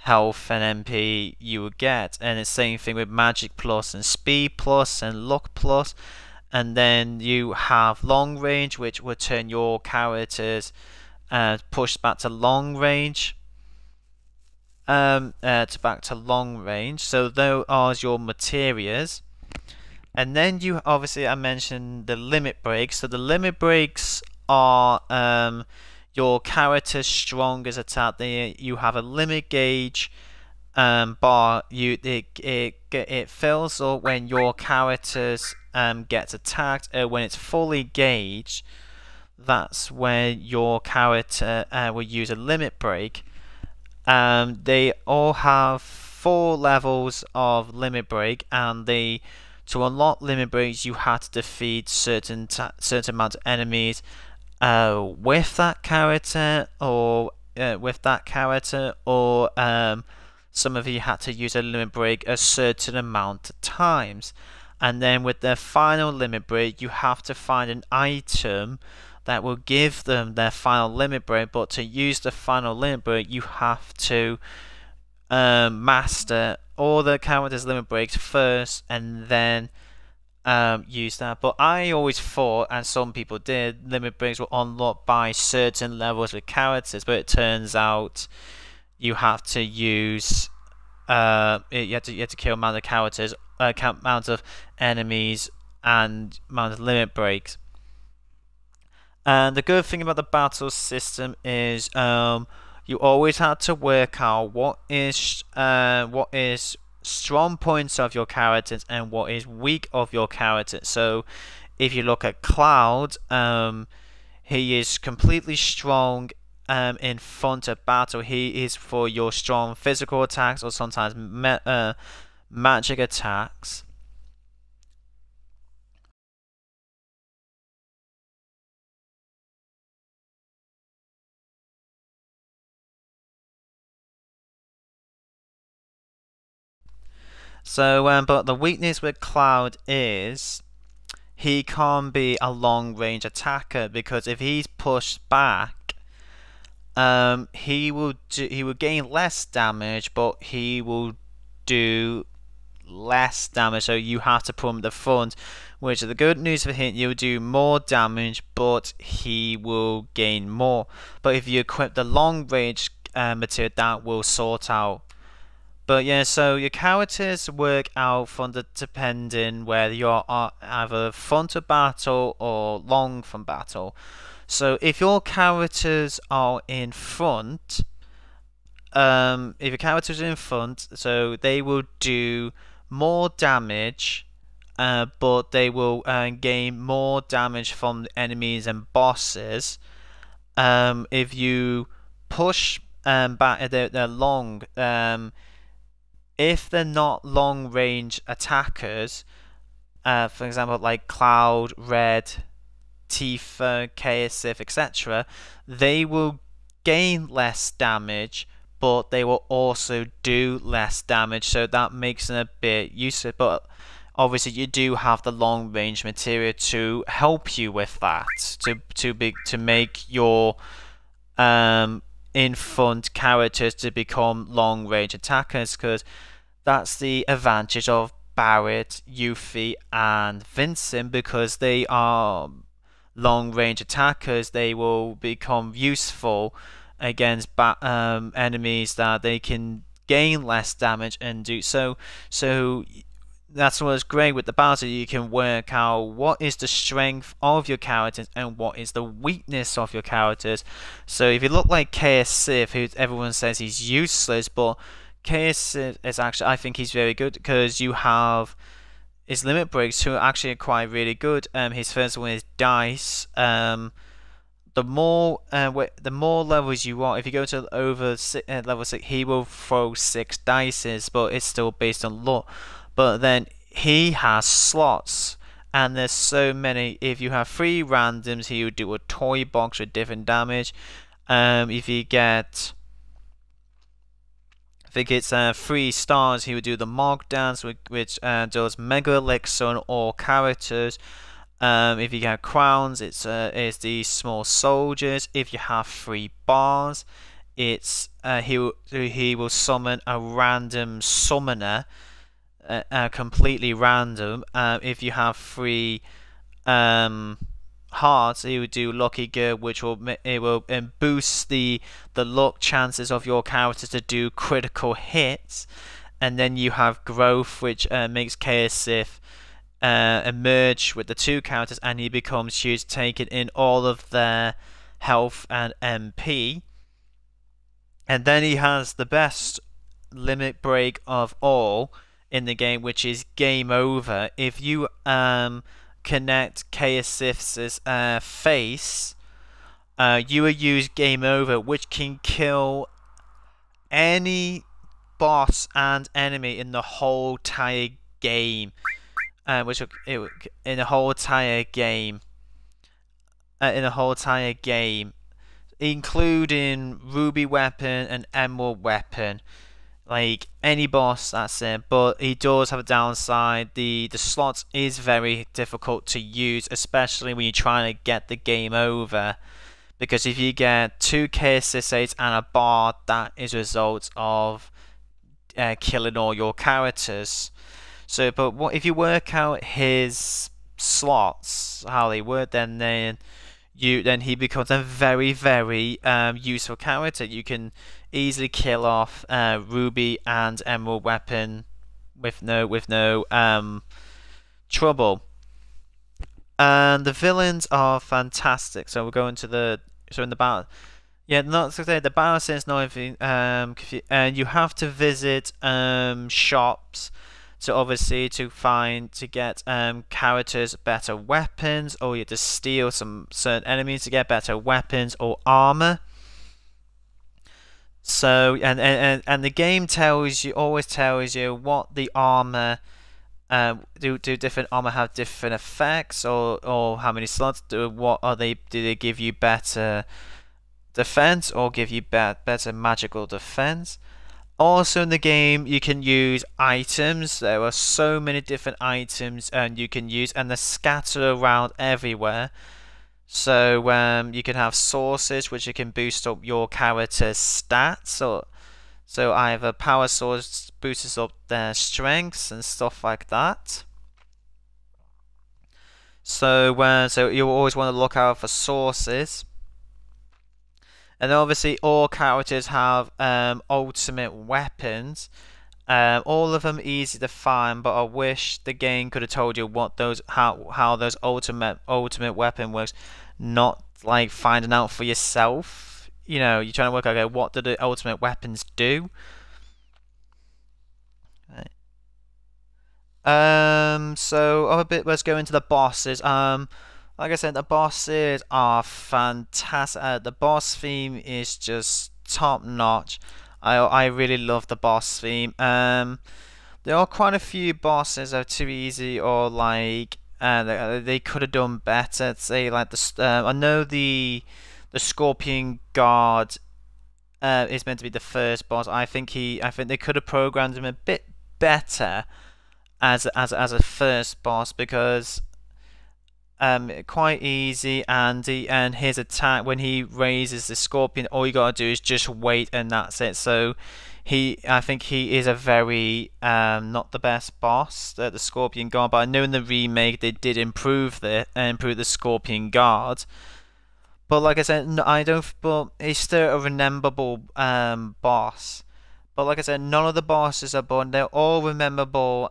health and MP you will get. And it's the same thing with magic plus and speed plus and luck plus. And then you have long range, which will turn your characters pushed back to long range. Back to long range. So those are your materials. And then you obviously, I mentioned the limit breaks. So the limit breaks are your character's strongest attack. You have a limit gauge bar. It fills up when your characters gets attacked. When it's fully gauged, that's when your character will use a limit break. They all have 4 levels of limit break, and to unlock limit breaks, you have to defeat certain amount of enemies with that character, or some of you had to use a limit break a certain amount of times. And then with their final limit break, you have to find an item that will give them their final limit break. But to use the final limit break, you have to master all the characters' limit breaks first, and then use that. But I always thought, and some people did, limit breaks were unlocked by certain levels with characters, but it turns out you have to use you have to kill amount of characters, amount of enemies, and amount of limit breaks. And the good thing about the battle system is you always have to work out what is strong points of your characters and what is weak of your characters. So if you look at Cloud, he is completely strong in front of battle. He is for your strong physical attacks, or sometimes magic attacks. So, but the weakness with Cloud is he can't be a long range attacker, because if he's pushed back, he will gain less damage, but he will do less damage. So you have to put him at the front. Which the good news for him, you'll do more damage, but he will gain more. But if you equip the long range material, that will sort out. But yeah, so your characters work out from depending whether you're either front of battle or long from battle. So if your characters are in front, so they will do more damage, but they will gain more damage from the enemies and bosses. If you push back, they're long. If they're not long range attackers, for example, like Cloud, Red, Tifa, Sif, etc., they will gain less damage, but they will also do less damage, so that makes them a bit useless. But obviously you do have the long range material to help you with that, to make your in front characters to become long range attackers, because that's the advantage of Barret, Yuffie, and Vincent. Because they are long range attackers, they will become useful against enemies that they can gain less damage and do so. So that's what's great with the battle. You can work out what is the strength of your characters and what is the weakness of your characters. So if you look like Sif, who everyone says he's useless, but Sif is actually, I think he's very good, because you have his limit breaks, who actually are quite really good. His first one is Dice. the more levels you are, if you go to level 6, he will throw 6 dices, but it's still based on luck. But then he has slots, and there's so many. If you have 3 randoms, he would do a toy box with different damage. If you get, I think it's 3 stars, he would do the Mog Dance, which does Mega Elixir on all characters. If you get crowns, it's the small soldiers. If you have 3 bars, it's he will summon a random summoner, completely random. If you have 3 hearts, he would do Lucky Girl, which will boost the luck chances of your character to do critical hits. And then you have Growth, which makes Chaosif emerge with the 2 characters, and he becomes huge, taking in all of their health and MP. And then he has the best limit break of all in the game, which is Game Over. If you connect Chaosif's face, you will use Game Over, which can kill any boss and enemy in the whole entire game. In the whole entire game, including Ruby Weapon and Emerald Weapon, like any boss, that's it. But he does have a downside. The slots is very difficult to use, especially when you're trying to get the game over, because if you get 2 Chaos and a bar, that is a result of killing all your characters. So, but if you work out his slots, how they work, then he becomes a very, very useful character. You can easily kill off Ruby and Emerald Weapon with no trouble. And the villains are fantastic. So we're going to in the battle. Yeah, not to say the battle sense. Not anything. And you have to visit shops. So obviously to get characters better weapons, or you have to steal some certain enemies to get better weapons or armor. So and the game always tells you what the armor do different armor have different effects, or how many slots do they give you better defense or give you better magical defense. Also in the game, you can use items. There are so many different items you can use, and they're scattered around everywhere. So you can have sources which you can boost up your character's stats. So either power source boosts up their strengths and stuff like that. So you always want to look out for sources. And obviously all characters have ultimate weapons. All of them easy to find, but I wish the game could have told you what how those ultimate weapon works. Not like finding out for yourself. You know, you're trying to work out, okay, what do the ultimate weapons do? Right. So let's go into the bosses. Like I said, the bosses are fantastic. The boss theme is just top notch. I really love the boss theme. There are quite a few bosses that are too easy, or like they could have done better. Say like I know the Scorpion Guard is meant to be the first boss. I think they could have programmed him a bit better as a first boss, because quite easy, and his attack, when he raises the scorpion, all you gotta do is just wait and that's it. So I think he is a very not the best boss, the Scorpion Guard, but I know in the remake they did improve the Scorpion Guard. But like I said, but he's still a rememberable boss. But like I said, none of the bosses are boring. They're all rememberable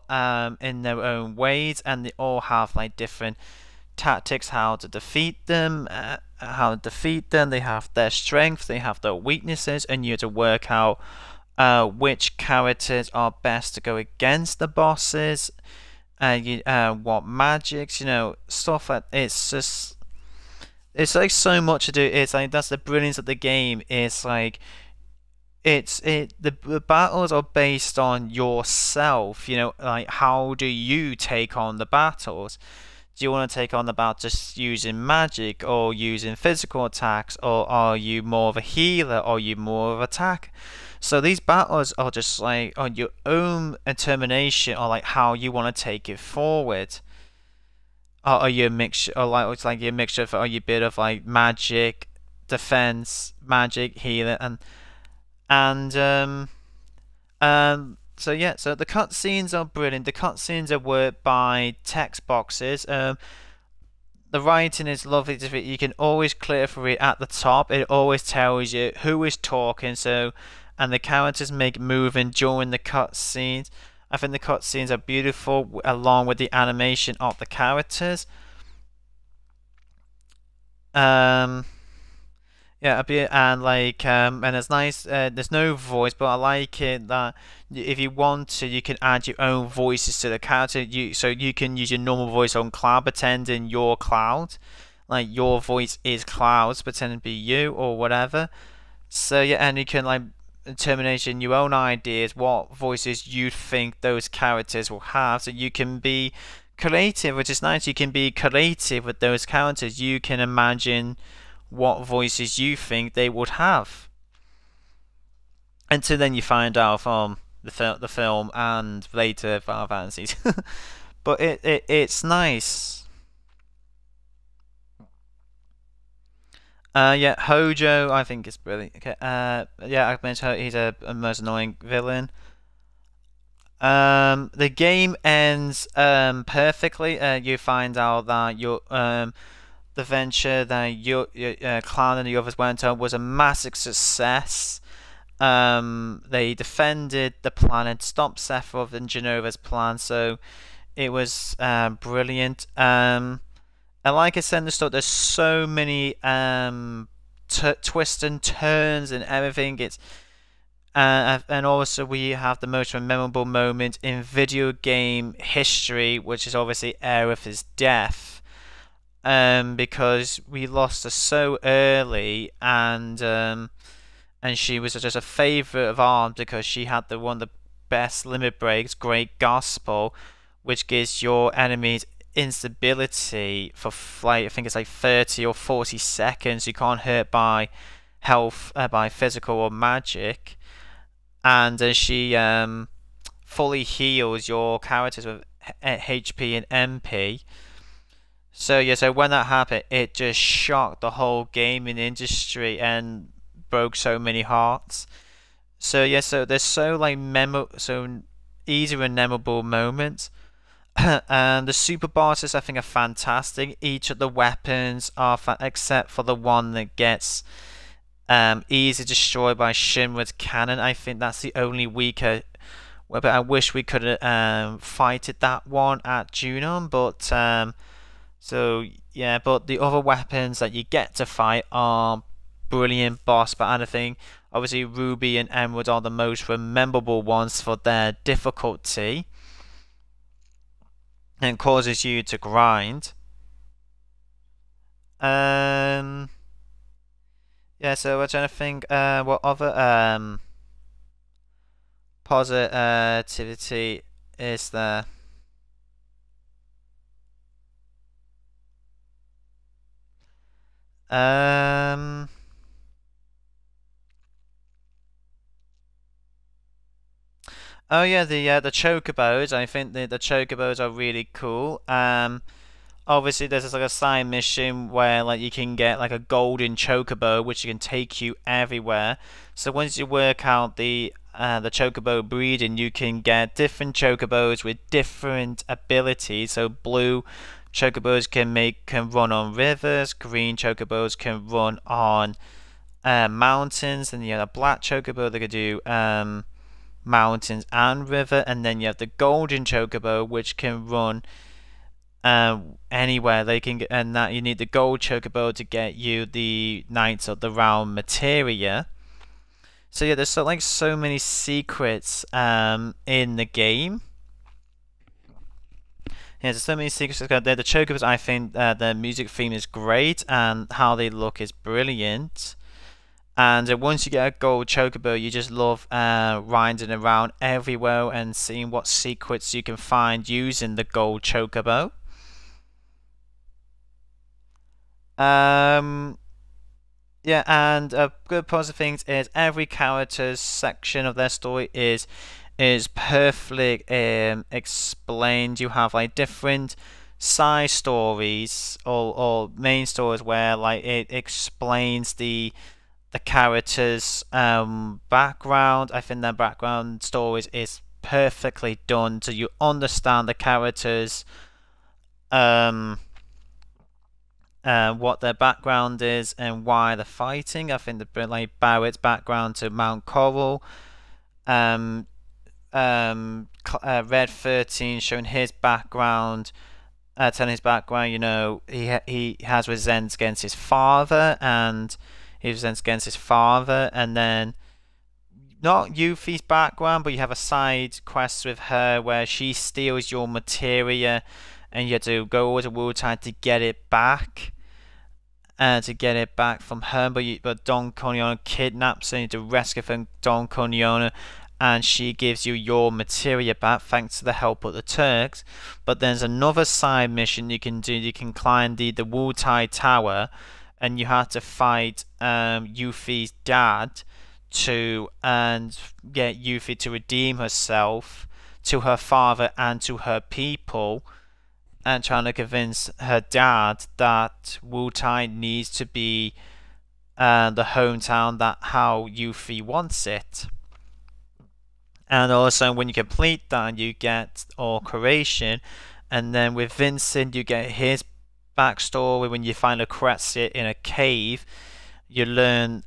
in their own ways, and they all have like different tactics how to defeat them. They have their strengths, they have their weaknesses, and you have to work out which characters are best to go against the bosses, what magics, stuff like. it's like so much to do. It's like that's the brilliance of the game. It's like the battles are based on yourself. You know, like how do you take on the battles? Do you want to take on the battle just using magic or using physical attacks, or are you more of a healer, or are you more of attack? So these battles are just like on your own determination, or like how you want to take it forward. Are you a mixture, or like it's like a mixture of, are you a bit of like magic, defense, magic, healer, and so yeah, so the cutscenes are brilliant. The cutscenes are worked by text boxes. The writing is lovely. You can always clear for it at the top. It always tells you who is talking. So, and the characters make moving during the cutscenes. I think the cutscenes are beautiful, along with the animation of the characters. Yeah, a bit, and like and it's nice. There's no voice, but I like it that if you want to, you can add your own voices to the character. So you can use your normal voice on Cloud, pretending you're Cloud, like your voice is Cloud's, pretending to be you or whatever. So yeah, and you can like determination your own ideas, what voices you think those characters will have. So you can be creative, which is nice. You can be creative with those characters. You can imagine what voices you think they would have, until then you find out from the film and later Final Fantasies. But it's nice. Yeah, Hojo I think is brilliant. Okay, yeah, I mentioned he's a most annoying villain. The game ends perfectly. You find out that the venture that your clan and the others went on was a massive success. They defended the planet, stopped Sephiroth and Genova's plan, so it was brilliant. And like I said in the story, there's so many twists and turns and everything. It's and also we have the most memorable moment in video game history, which is obviously Aerith's death. Because we lost her so early, and she was just a favourite of ours because she had one of the best limit breaks, Great Gospel, which gives your enemies instability for like I think it's like 30 or 40 seconds. You can't hurt by health, by physical or magic, and she fully heals your characters with HP and MP. So yeah, so when that happened, it just shocked the whole gaming industry and broke so many hearts. So yeah, so there's so like so easy and memorable moments. And the super bosses I think are fantastic. Each of the weapons are except for the one that gets easily destroyed by Shinra's cannon. I think that's the only weaker. But I wish we could have fighted that one at Junon, but so yeah. But the other weapons that you get to fight are brilliant boss. But I think obviously Ruby and Emerald are the most memorable ones for their difficulty, and causes you to grind. Yeah, so I'm trying to think what other positivity is there. Oh yeah, the chocobos. I think the chocobos are really cool. Obviously there's like a side mission where like you can get like a golden chocobo which can take you everywhere. So once you work out the chocobo breeding, you can get different chocobos with different abilities. So blue chocobos can run on rivers, green chocobos can run on mountains, and you have a black chocobo that can do mountains and river, and then you have the golden chocobo which can run anywhere. They can get, and that you need the gold chocobo to get you the Knights of the Round materia. So yeah, there's like so many secrets in the game. Yeah, there's so many secrets there. The chocobos, I think the music theme is great and how they look is brilliant. And once you get a gold chocobo, you just love riding around everywhere and seeing what secrets you can find using the gold chocobo. Yeah, and a good positive thing is every character's section of their story is perfectly explained. You have like different side stories or main stories where like it explains the characters' background. I think their background stories is perfectly done so you understand the characters what their background is and why they're fighting. I think the like Barrett's background to Mount Coral, Red 13 showing his background, telling his background. You know, he has resentment against his father, and he resents against his father, and then not Yuffie's background, but you have a side quest with her where she steals your materia, and you have to go over to Wu-Tai to get it back. To get it back from her, but Don Corleone kidnaps her, you need to rescue from Don Corleone, and she gives you your materia back thanks to the help of the Turks. But there's another side mission you can do. You can climb the Wu-Tai Tower, and you have to fight Yuffie's dad to get Yuffie to redeem herself to her father and to her people, and trying to convince her dad that Wu-Tai needs to be the hometown that how Yuffie wants it. And also when you complete that, you get all creation, and then with Vincent you get his backstory. When you find Lucrezia in a cave, you learn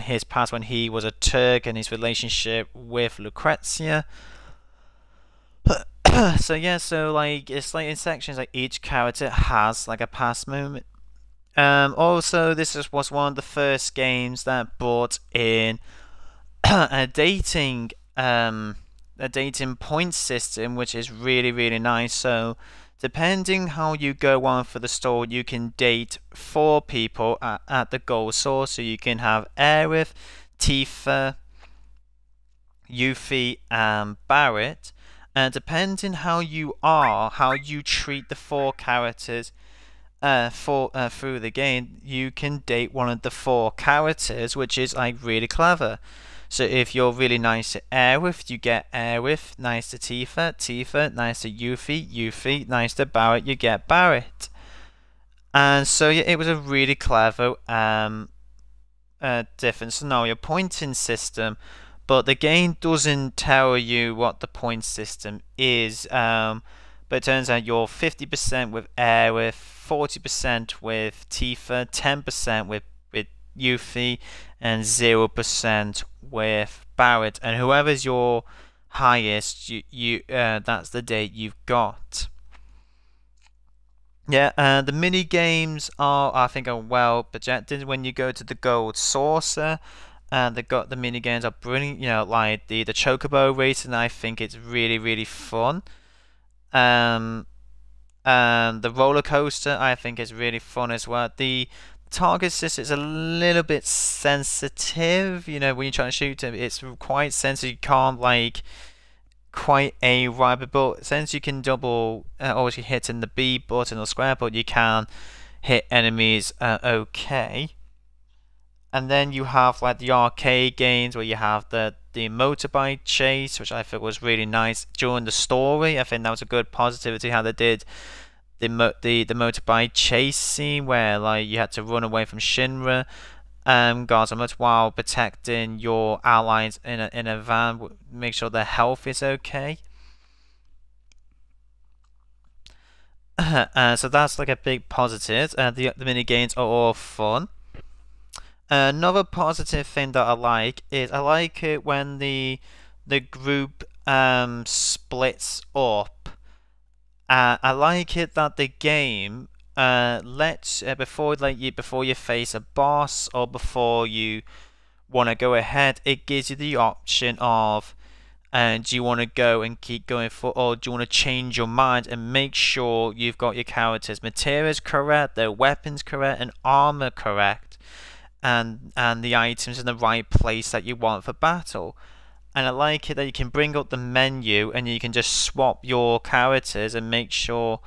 his past when he was a Turk and his relationship with Lucrezia. So yeah, so like it's like in sections, like each character has like a past moment. Also, was one of the first games that brought in a dating point system, which is really nice. So depending how you go on for the story, you can date 4 people at the goal source. So you can have Aerith, Tifa, Yuffie, and Barrett. And depending how you treat the 4 characters through the game, you can date one of the 4 characters, which is like really clever. So if you're really nice to Aerith, you get Aerith. Nice to Tifa, Tifa. Nice to Yuffie, Yuffie. Nice to Barrett, you get Barrett. And so yeah, it was a really clever different scenario pointing system. But the game doesn't tell you what the point system is. But it turns out you're 50% with Aerith, 40% with Tifa, 10% with Yuffie, and 0% with Barrett. And whoever's your highest, that's the date you've got. Yeah, the mini games I think are well projected when you go to the Gold Saucer. And the mini games are brilliant. You know, like the chocobo racing. I think it's really fun. The roller coaster I think is really fun as well. The target system is a little bit sensitive. You know, when you're trying to shoot it, it's quite sensitive. You can't like quite aim right, but since you can double, obviously hitting the B button or square button, you can hit enemies okay. And then you have like the arcade games where you have the motorbike chase, which I thought was really nice during the story. I think that was a good positivity how they did the motorbike chase scene where like you had to run away from Shinra guards much while protecting your allies in a van, make sure their health is okay. So that's like a big positive. The mini games are all fun. Another positive thing that I like is I like it when the group splits up. I like it that the game lets before you face a boss or before you want to go ahead, it gives you the option of And do you want to go and keep going for, or do you want to change your mind and make sure you've got your characters' materials correct, their weapons correct, and armor correct, and the items in the right place that you want for battle? And I like it that you can bring up the menu and you can just swap your characters and make sure.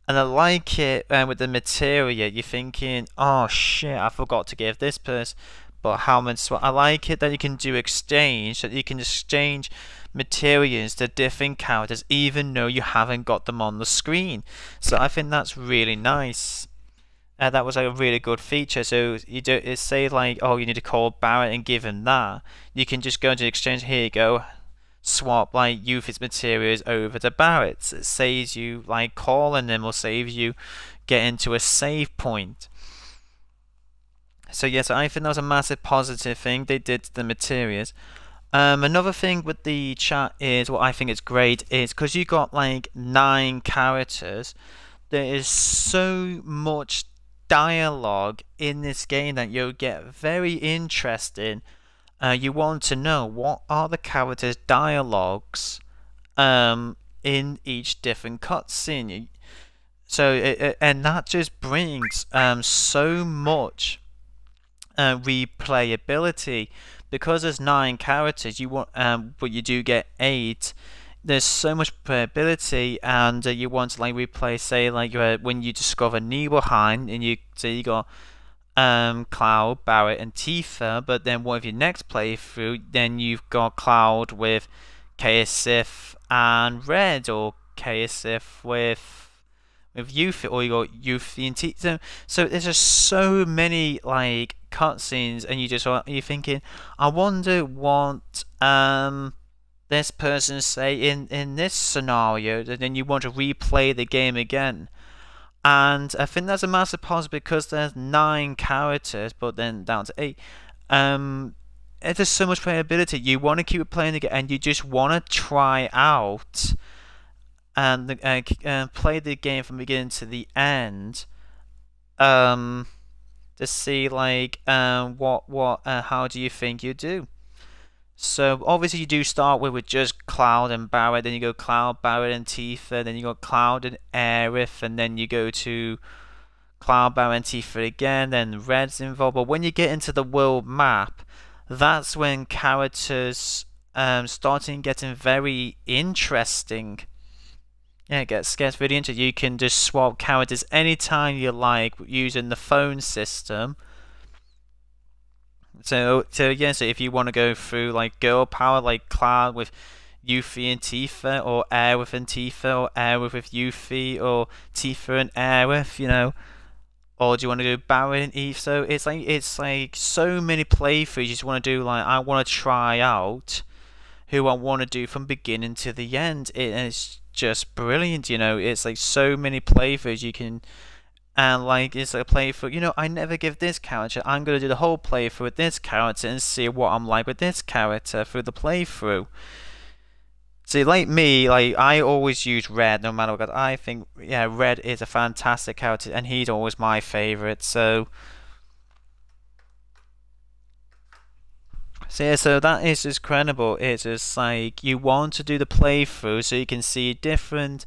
And I like it with the materia. You're thinking, oh shit, I forgot to give this person. But how much? I like it that you can do exchange. That you can exchange materials to different characters, even though you haven't got them on the screen. So I think that's really nice. That was a really good feature. So you do it, say like, oh, you need to call Barrett and give him that. You can just go into exchange. Here you go. Swap like Yuffie's materials over to Barrett's. It saves you like calling them, or saves you getting to a save point. So yes, I think that was a massive positive thing they did to the materials. Another thing with the chat is what I think is great is because you got like 9 characters. There is so much dialogue in this game that you'll get very interesting. You want to know what are the characters' dialogues in each different cutscene. So and that just brings so much replayability. Because there's 9 characters, you want but you do get 8. There's so much playability, and you want to like replay, say like when you discover Nibelheim, and you say you got Cloud, Barrett, and Tifa. But then what if your next playthrough? Then you've got Cloud with Kaosif and Red, or Kaosif with Yuffie, or you got Yuffie and Tifa. So there's just so many like cutscenes, and you're thinking, I wonder what this person say in this scenario. And then you want to replay the game again. And I think that's a massive positive because there's 9 characters, but then down to 8. There's so much playability. You want to keep playing the game, and you just want to try out and play the game from beginning to the end. To see like how do you think you do? So obviously you do start with just Cloud and Barrett, then you go Cloud, Barrett, and Tifa, then you got Cloud and Aerith, and then you go to Cloud, Barrett, and Tifa again, then Red's involved. But when you get into the world map, that's when characters starting getting very interesting. Yeah, it gets really interesting. You can just swap characters anytime you like using the phone system. So yeah, so if you want to go through like girl power, like Cloud with Yuffie and Tifa, or Aerith and Tifa, or Aerith with Yuffie, or Tifa and Aerith, you know, or do you want to do Barrett and Eve? So it's like so many playthroughs. You just want to do like, I want to try out who I want to do from beginning to the end. It's just brilliant, you know. It's like so many playthroughs you can. And like it's a playthrough, you know, I never give this character. I'm gonna do the whole playthrough with this character and see what I'm like with this character through the playthrough. See, like me, like I always use Red no matter what. I think, yeah, Red is a fantastic character, and he's always my favorite. So yeah, so that is just incredible. It's just like you want to do the playthrough so you can see different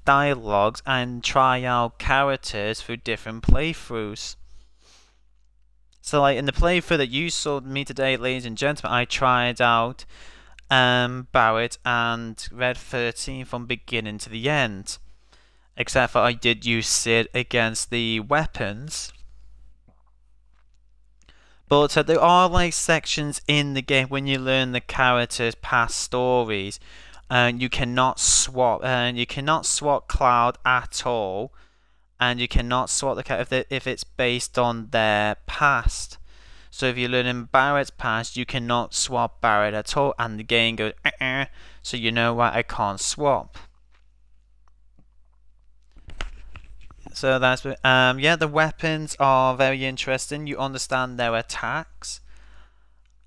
dialogues and try out characters through different playthroughs. So like in the playthrough that you saw me today, ladies and gentlemen, I tried out Barrett and Red 13 from beginning to the end. Except for I did use Sid against the weapons. But there are like sections in the game when you learn the characters' past stories. You cannot swap, and you cannot swap Cloud at all, and you cannot swap the character if it's based on their past. So if you're learning Barrett's past, you cannot swap Barrett at all, and the game goes, so you know what, I can't swap. So that's yeah, the weapons are very interesting. You understand their attacks.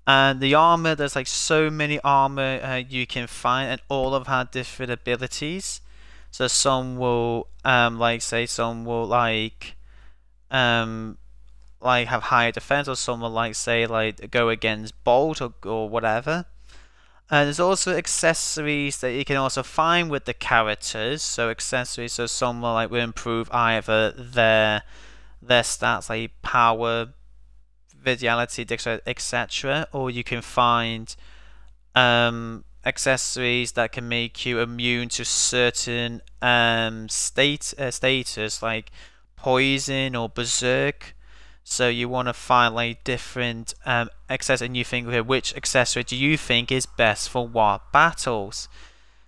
And the armor, there's like so many armor you can find, and all of them have different abilities. So some will like say some will like have higher defense, or some will like say like go against bolt or whatever. And there's also accessories that you can also find with the characters. So accessories, so someone like will improve either their stats like power, vitality, dexterity, etc. Or you can find accessories that can make you immune to certain status like poison or berserk. So you want to find like different accessories, and you think, okay, which accessory do you think is best for what battles?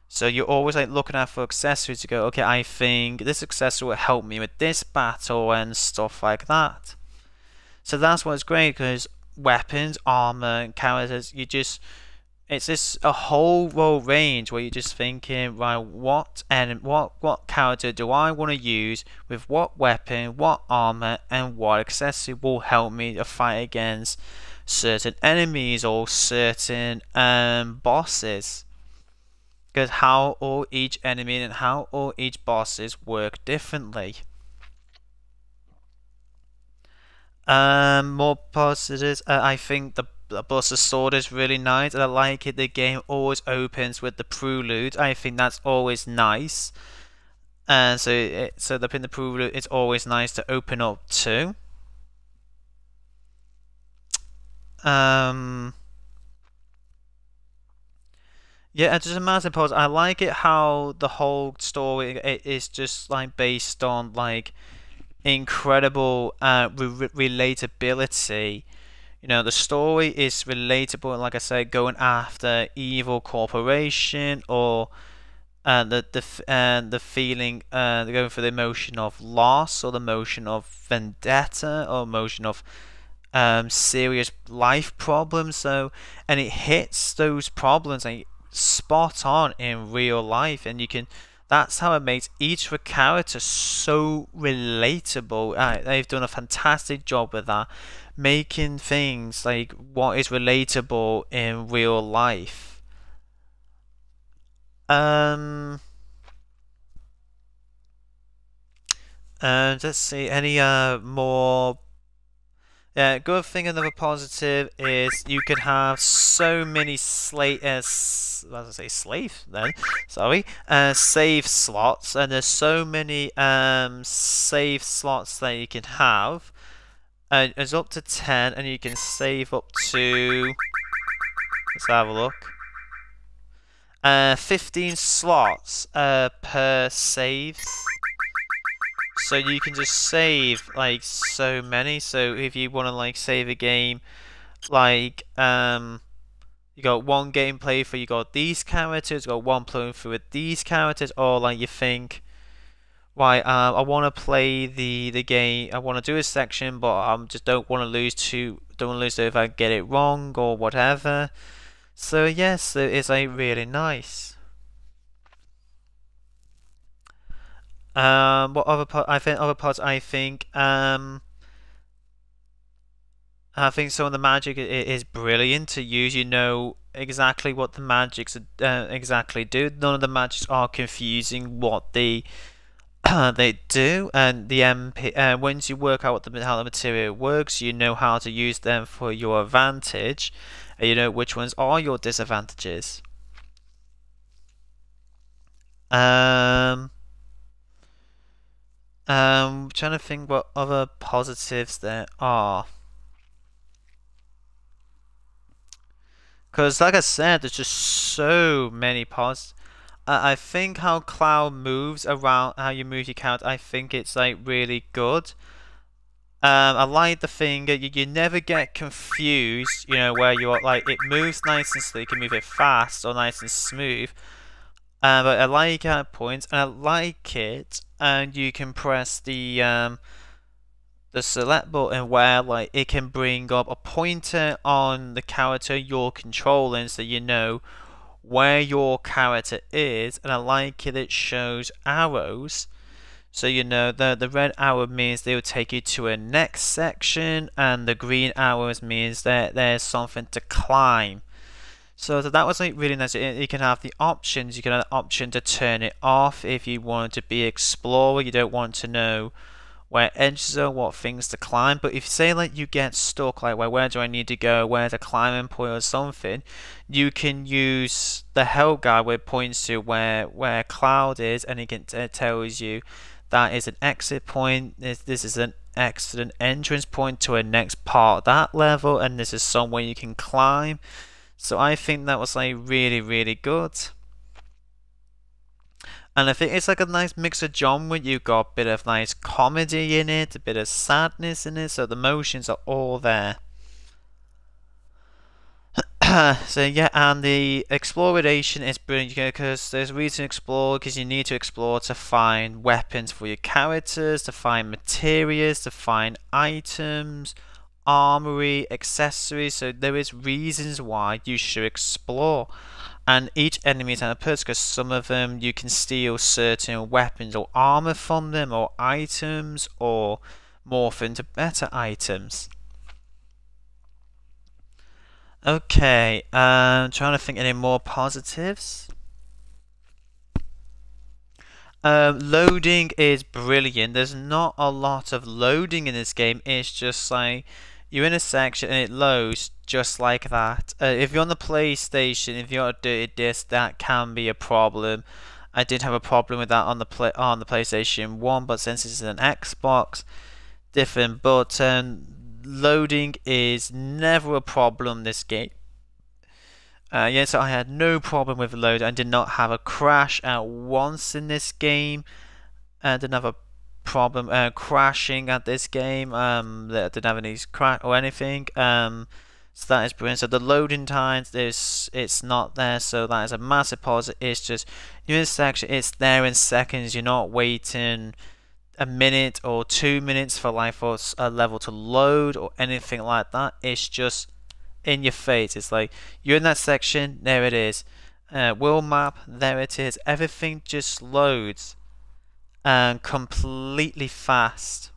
So you're always like looking out for accessories to go, okay, I think this accessory will help me with this battle and stuff like that. So that's what's great, because weapons, armor, characters, it's just a whole role range where you're just thinking, right, what character do I want to use with what weapon, what armor, and what accessory will help me to fight against certain enemies or certain bosses. Because how all each enemy and how all each bosses work differently. More positives. I think the Buster Sword is really nice, and I like it. The game always opens with the prelude. I think that's always nice, and so the prelude it's always nice to open up to. Yeah, and just a massive pause. I like it how the whole story it is just like based on like incredible relatability. You know, the story is relatable, like I said, going after evil corporation or the feeling, going for the emotion of loss or the emotion of vendetta or emotion of serious life problems. So, and it hits those problems like spot on in real life, and you can. That's how it makes each character so relatable. They've done a fantastic job with that, making things like what is relatable in real life. Let's see, any more. Yeah, good thing, another positive is you can have so many slave then, sorry, save slots, and there's so many save slots that you can have. It's up to 10, and you can save up to, let's have a look, 15 slots per save. So you can just save like so many. So if you want to like save a game, like you got one gameplay for you got these characters, you got one playthrough with these characters, or like you think, right, I want to play the game, I want to do a section, but I just don't want to lose if I get it wrong or whatever. So yes, it's like really nice. What other part? I think other parts. I think some of the magic is brilliant to use. You know exactly what the magics exactly do. None of the magics are confusing what they they do, and the MP. Once you work out how the material works, you know how to use them for your advantage, and you know which ones are your disadvantages. Trying to think what other positives there are. Because, like I said, there's just so many positives. I think how Cloud moves around, how you move your character, I think it's like really good. I like the thing that you never get confused, you know, where you're like, it moves nice and slow, you can move it fast or nice and smooth. But I like it at points, and I like it, and you can press the select button where like it can bring up a pointer on the character you're controlling, so you know where your character is. And I like it shows arrows, so you know the red arrow means they will take you to a next section, and the green arrows means that there's something to climb. So that was like really nice. You can have the options. You can have the option to turn it off if you want to be explorer. You don't want to know where edges are, what things to climb. But if you say like you get stuck, like where do I need to go, where's a climbing point or something, you can use the help guide where it points to where cloud is, and it tells you that is an exit point. This is an exit entrance point to a next part of that level, and this is somewhere you can climb. So I think that was like really good. And I think it's like a nice mix of genre. You've got a bit of nice comedy in it, a bit of sadness in it, so the emotions are all there. So yeah, and the exploration is brilliant because there's reason to explore, because you need to explore to find weapons for your characters, to find materials, to find items, armory, accessories. So there is reasons why you should explore. And each enemy is on a purpose, because some of them you can steal certain weapons or armor from them, or items, or morph into better items. Okay, trying to think any more positives. Loading is brilliant. There's not a lot of loading in this game. It's just like you're in a section and it loads just like that. If you're on the PlayStation, if you're on a dirty disc, that can be a problem. I did have a problem with that on the PlayStation 1, but since it's an Xbox, different. But loading is never a problem this game. Yeah, so I had no problem with load. I did not have a crash at once in this game. I didn't have a problem crashing at this game. I didn't have any crash or anything. So that is brilliant. So the loading times, it's not there. So that is a massive positive. It's just you're in a section. It's there in seconds. You're not waiting a minute or 2 minutes for like for a level to load or anything like that. It's just in your face. It's like you're in that section, there it is. World map, there it is. Everything just loads and completely fast.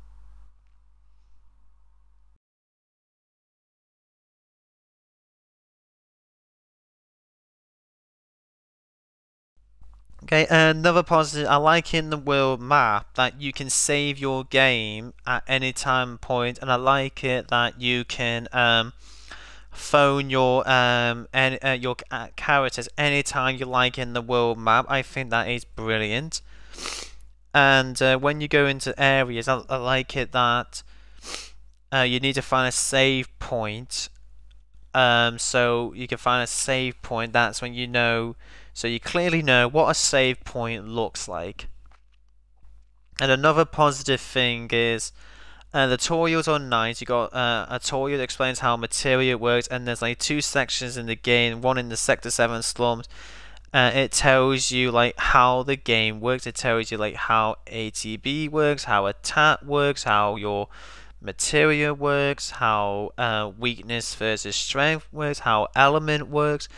Okay, another positive, I like in the world map that you can save your game at any time point, and I like it that you can phone your characters anytime you like in the world map. I think that is brilliant. And when you go into areas, I like it that you need to find a save point. So you can find a save point. That's when you know. So you clearly know what a save point looks like. And another positive thing is the tutorials are nice. You got a tutorial that explains how material works, and there's like 2 sections in the game, one in the Sector 7 slums. It tells you like how the game works. It tells you like how ATB works, how attack works, how your material works, how weakness versus strength works, how element works.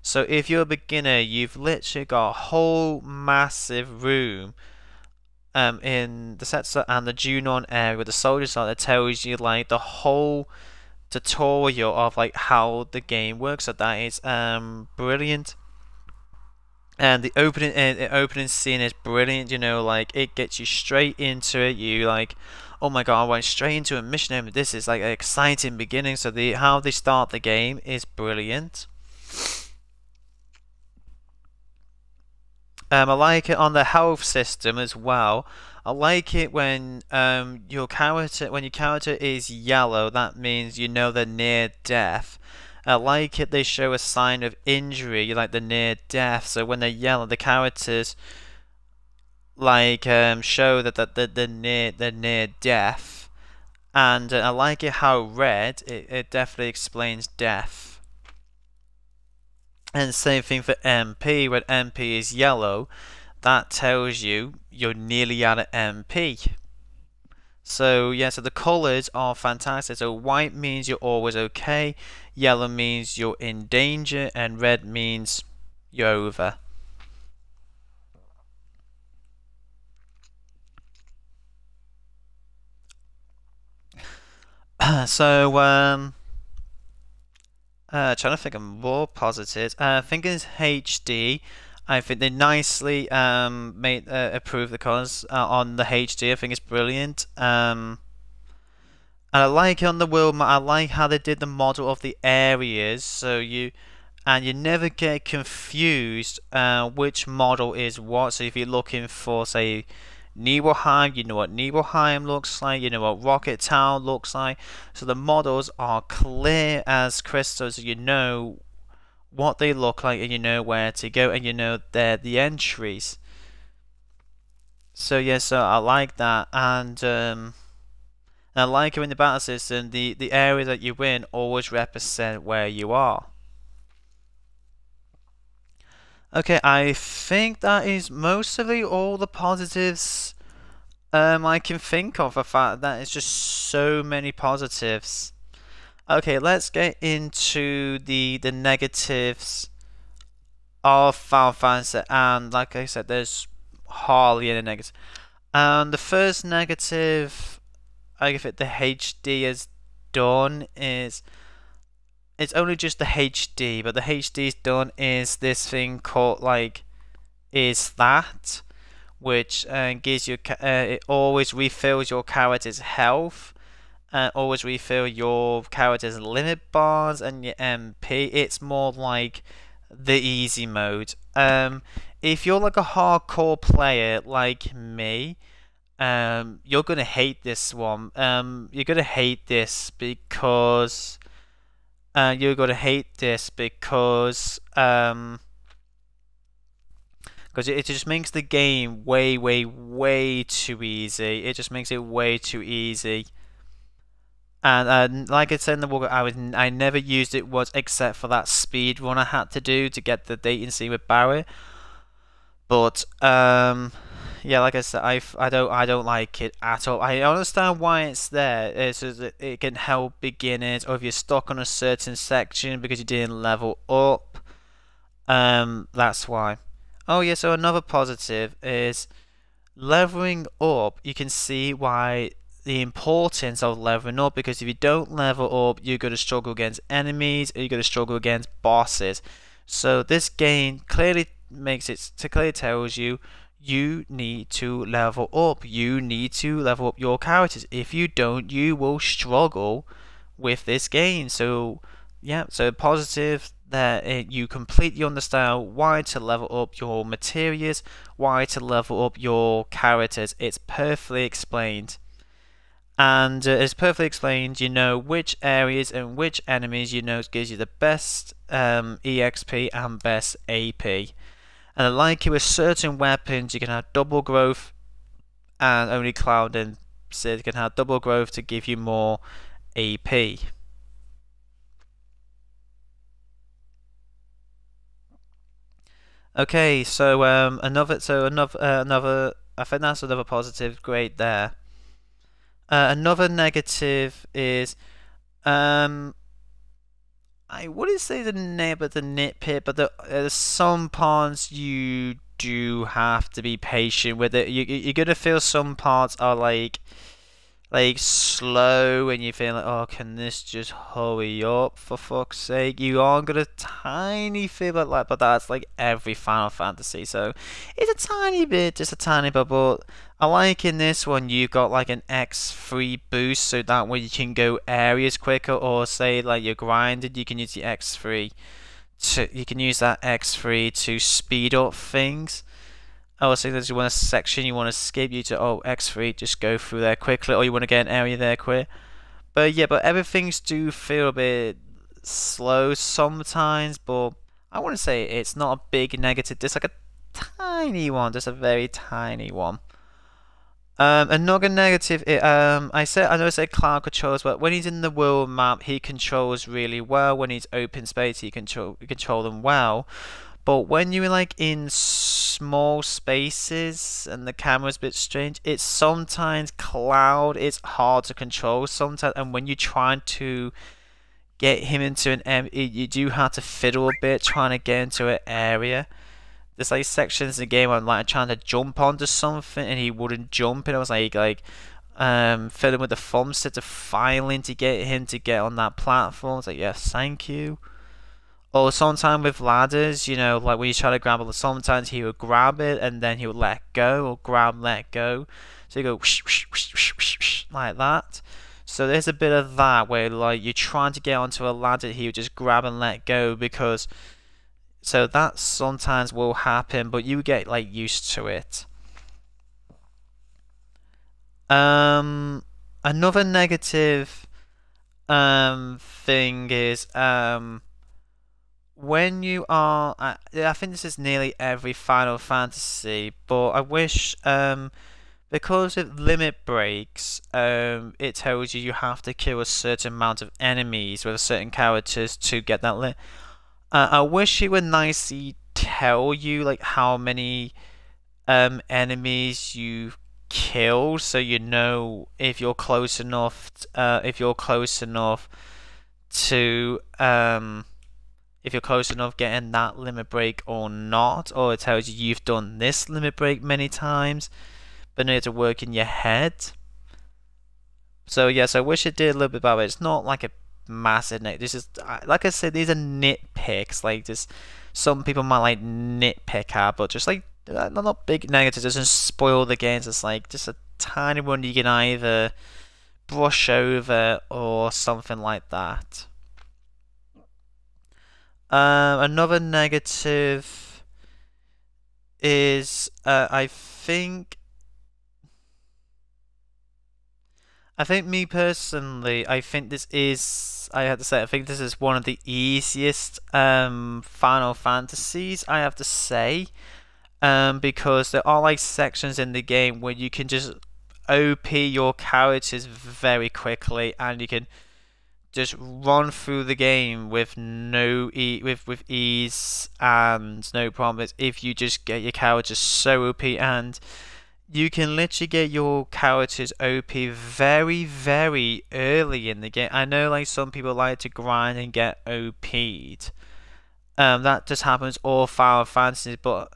So if you're a beginner, you've literally got a whole massive room in the Setzer and the Junon area where the soldiers are, that tells you like the whole tutorial of like how the game works. So that is brilliant. And the opening scene is brilliant. You know, like it gets you straight into it. You like, oh my god, I went straight into a mission. This is like an exciting beginning. So how they start the game is brilliant. I like it on the health system as well. I like it when your character is yellow. That means you know they're near death. I like it they show a sign of injury, like the near death. So when they're yellow, the characters like show that they're near death. And I like it how red it definitely explains death. And same thing for MP. When MP is yellow, that tells you you're nearly out of MP. So yeah, so the colours are fantastic. So white means you're always okay, yellow means you're in danger, and red means you're over. So trying to think of more positives. Thinking it's HD. I think they nicely made improved the colors on the HD. I think it's brilliant. And I like on the world map. I like how they did the model of the areas, so you never get confused which model is what. So if you're looking for, say, Nibelheim, you know what Nibelheim looks like, you know what Rocket Town looks like. So the models are clear as crystal, so you know what they look like, and you know where to go, and you know they're the entries. So yeah, so I like that, and I like it in the battle system. The area that you win always represent where you are. Okay, I think that is mostly all the positives I can think of. The fact that it's just so many positives. Okay, let's get into the negatives of Final Fantasy, and like I said, there's hardly any negatives. And the first negative I give it the HD has done is it's only just the HD, but the HD's done is this thing called is that, which gives you it always refills your character's health and always refill your character's limit bars and your MP. It's more like the easy mode. If you're like a hardcore player like me, you're gonna hate this one. You're gonna hate this because it just makes the game way too easy. It just makes it way too easy. And like I said in the book, I never used it once except for that speed run I had to do to get the dating with Barry. But yeah, like I said, I don't like it at all. I understand why it's there. It's so that it can help beginners, or if you're stuck on a certain section because you didn't level up. That's why. Oh yeah, so another positive is leveling up. You can see why the importance of leveling up, because if you don't level up, you're going to struggle against enemies, or you're going to struggle against bosses. So this game clearly clearly tells you need to level up. You need to level up your characters. If you don't, you will struggle with this game. So yeah, so positive that you completely understand why to level up your materials, why to level up your characters. It's perfectly explained. And it's perfectly explained, you know which areas and which enemies gives you the best EXP and best AP. And I like it with certain weapons you can have double growth, and only Cloud and Sid can have double growth to give you more AP. Okay, so another I think that's another positive grade there. Another negative is I wouldn't say the nitpick, but there's some parts you do have to be patient with it. You're gonna feel some parts are like slow, and you feel like, oh, can this just hurry up for fuck's sake? You are gonna tiny feel like, but that's like every Final Fantasy. So it's a tiny bit, just a tiny bit, but I like in this one you've got like an X3 boost, so that way you can go areas quicker, or say like you're grinded, you can use the X3 to speed up things. Oh, so there's one section you want to skip, X3, just go through there quickly, or you want to get an area there quick. But yeah, but everything's do feel a bit slow sometimes, but I wouldn't say it's not a big negative, just like a tiny one, just a very tiny one. Another negative, I know I said Cloud controls, but when he's in the world map, he controls really well. When he's open space, he control them well. But when you're like in small spaces and the camera's a bit strange, it's sometimes Cloud is hard to control sometimes, and when you're trying to get him into an you do have to fiddle a bit trying to get into an area. There's like sections in the game where I'm like trying to jump onto something and he wouldn't jump, and I was like fiddling with the thumbstick to finally to get him to get on that platform. I was like, yes, thank you. Or sometimes with ladders, you know, like when you try to grab it, sometimes he would grab it and then he would let go, or grab, let go. So you go whoosh, whoosh, whoosh, whoosh, whoosh, whoosh, like that. So there's a bit of that where like you're trying to get onto a ladder, he would just grab and let go because. So that sometimes will happen, but you get like used to it. Another negative thing is when you are, I think this is nearly every Final Fantasy, but I wish because of limit breaks, it tells you you have to kill a certain amount of enemies with certain characters to get that limit. I wish it would nicely tell you like how many enemies you killed, so you know if you're close enough. To if you're close enough getting that limit break or not, or it tells you you've done this limit break many times, but need to work in your head. So yes, I wish it did a little bit better. It's not like a massive nit. This is like I said, these are nitpicks. Like just some people might like nitpick at, but just like not big negatives. Doesn't spoil the games. It's like just a tiny one you can either brush over or something like that. Another negative is I think me personally, I think this is, I have to say, I think this is one of the easiest Final Fantasies, I have to say, because there are like sections in the game where you can just OP your characters very quickly, and you can just run through the game with with ease and no problems if you just get your characters so OP, and you can literally get your characters OP very, very early in the game. I know like some people like to grind and get OP'd. That just happens all Final Fantasies, but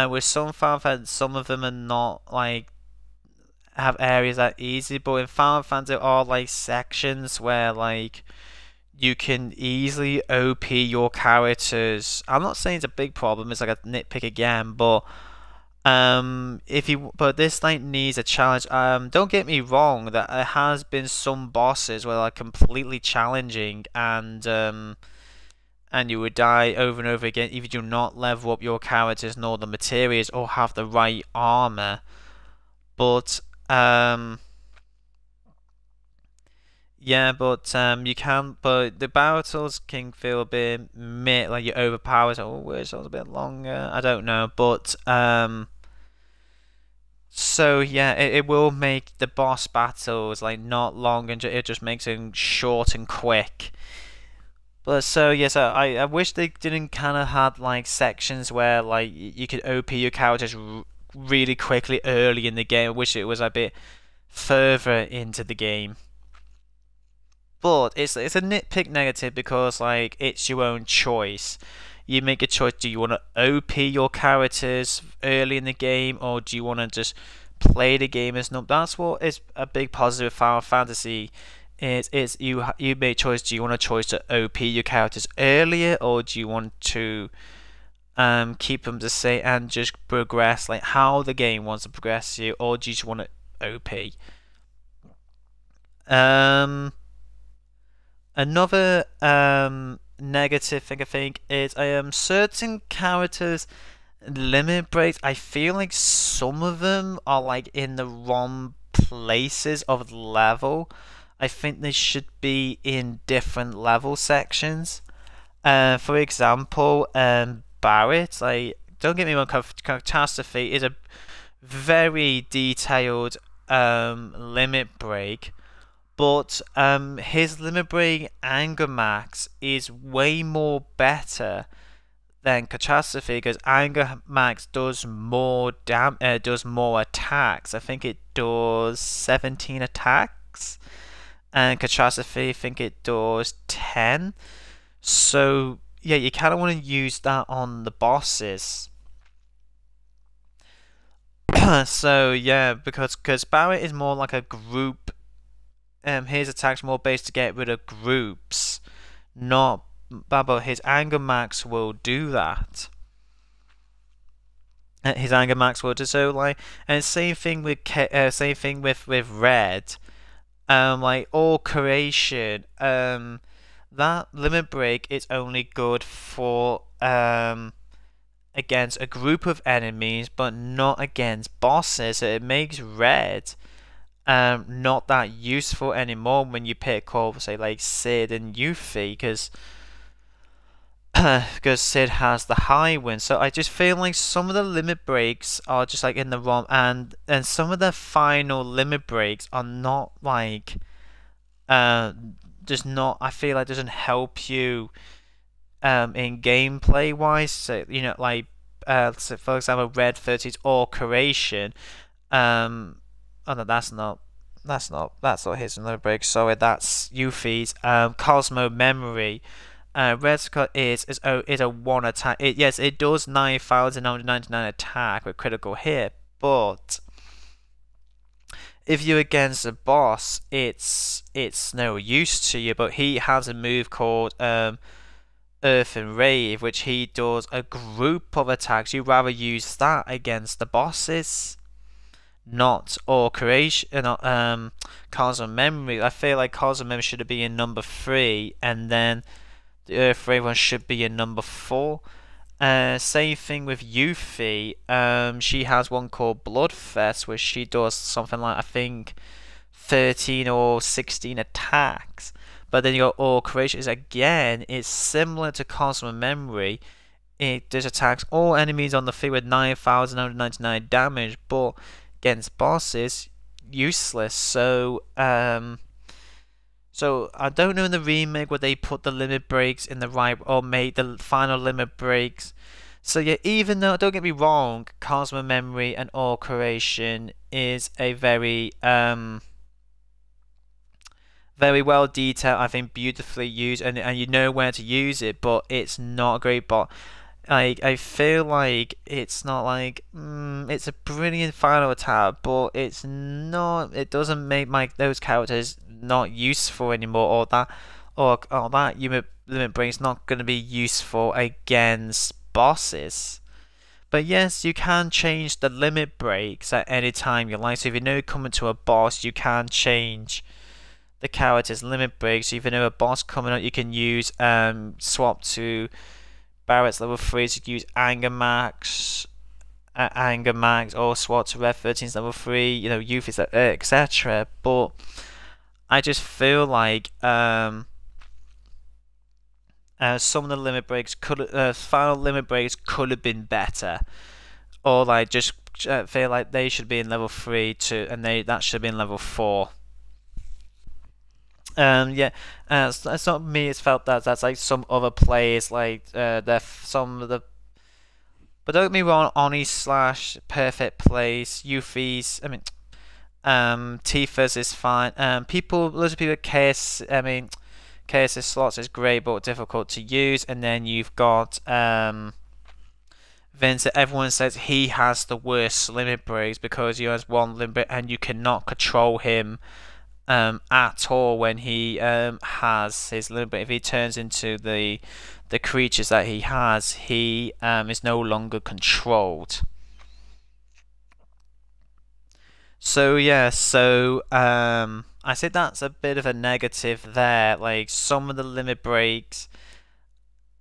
with some Final Fantasies, some of them are not like have areas that easy, but in Final Fantasy there are like sections where like you can easily OP your characters. I'm not saying it's a big problem, it's like a nitpick again, but but this like needs a challenge. Don't get me wrong, that there has been some bosses where they're completely challenging, and you would die over and over again if you do not level up your characters nor the materials or have the right armor. But yeah, but you can, but the battles can feel a bit meh, like you're overpowered. Oh, wish it was a bit longer. I don't know, but so yeah, it will make the boss battles like not long, and it just makes them short and quick. But so yes, I wish they didn't kind of had like sections where like you could OP your characters really quickly early in the game. I wish it was a bit further into the game. But it's a nitpick negative because like it's your own choice. You make a choice. Do you want to OP your characters early in the game, or do you want to just play the game as no? That's what is a big positive of Final Fantasy. Is you make a choice. Do you want a choice to OP your characters earlier, or do you want to keep them the same and just progress like how the game wants to progress you, or do you just want to OP? Another negative thing I think is certain characters limit breaks. I feel like some of them are like in the wrong places of the level. I think they should be in different level sections. For example, Barrett, like, don't get me wrong, Catastrophe is a very detailed limit break, but his limit break Anger Max is way more better than Catastrophe, because Anger Max does more does more attacks. I think it does 17 attacks, and Catastrophe I think it does 10. So yeah, you kind of want to use that on the bosses. So yeah, because Barrett is more like a group. His attacks more based to get rid of groups, not his anger max will do that. His anger max will do so. Like, and same thing with red. Like all creation. That limit break is only good for against a group of enemies, but not against bosses. So it makes red not that useful anymore when you pick up, say, like Sid and Yuffie, because Sid has the high win. So I just feel like some of the limit breaks are just like in the wrong, and some of the final limit breaks are not like just not. I feel like doesn't help you in gameplay wise. So like so for example, Red 30's all creation. Oh no, that's not his limit break. Sorry, that's Yuffie's. Cosmo Memory. Red Skull is a one attack. Yes, it does 9,999 attack with critical hit, but if you're against a boss, it's no use to you. But he has a move called Earth and Rave, which he does a group of attacks. You'd rather use that against the bosses, not or creation, Cosmo Memory. I feel like Cosmo Memory should be in number 3, and then the Earth Rave one should be in number 4. Same thing with Yuffie. She has one called Bloodfest, where she does something like, I think, 13 or 16 attacks. But then you got All Creations again. It's similar to Cosmo Memory. It does attacks all enemies on the field with 9,999 damage, but against bosses, useless. So I don't know in the remake where they put the limit breaks in the right, or made the final limit breaks. So yeah, even though, don't get me wrong, Cosmo Memory and All Creation is a very very well detailed, I think beautifully used, and you know where to use it, but it's not a great bot. I feel like it's not like it's a brilliant final attack, but it's not. It doesn't make those characters not useful anymore, or that limit break is not going to be useful against bosses. But yes, you can change the limit breaks at any time you like. So if you know coming to a boss, you can change the character's limit breaks. So if you know a boss coming up, you can use swap to Barrett's level 3, so you can use Anger Max, or swap to Red 13's level 3, Yuffie's etc. But I just feel like some of the limit breaks final limit breaks could have been better, or like just feel like they should be in level 3 too, and that should be in level 4. Yeah, it's not me. It's felt that's like some other players, like some of the. But don't get me wrong, Oni slash Perfect plays Yuffie's. I mean, Tifa's is fine. Loads of people. KS's slots is great but difficult to use, and then you've got Vince. Everyone says he has the worst limit breaks because he has one limit and you cannot control him at all when he has his limit break. If he turns into the creatures that he has, he is no longer controlled. So yeah, I said that's a bit of a negative there. Like some of the limit breaks,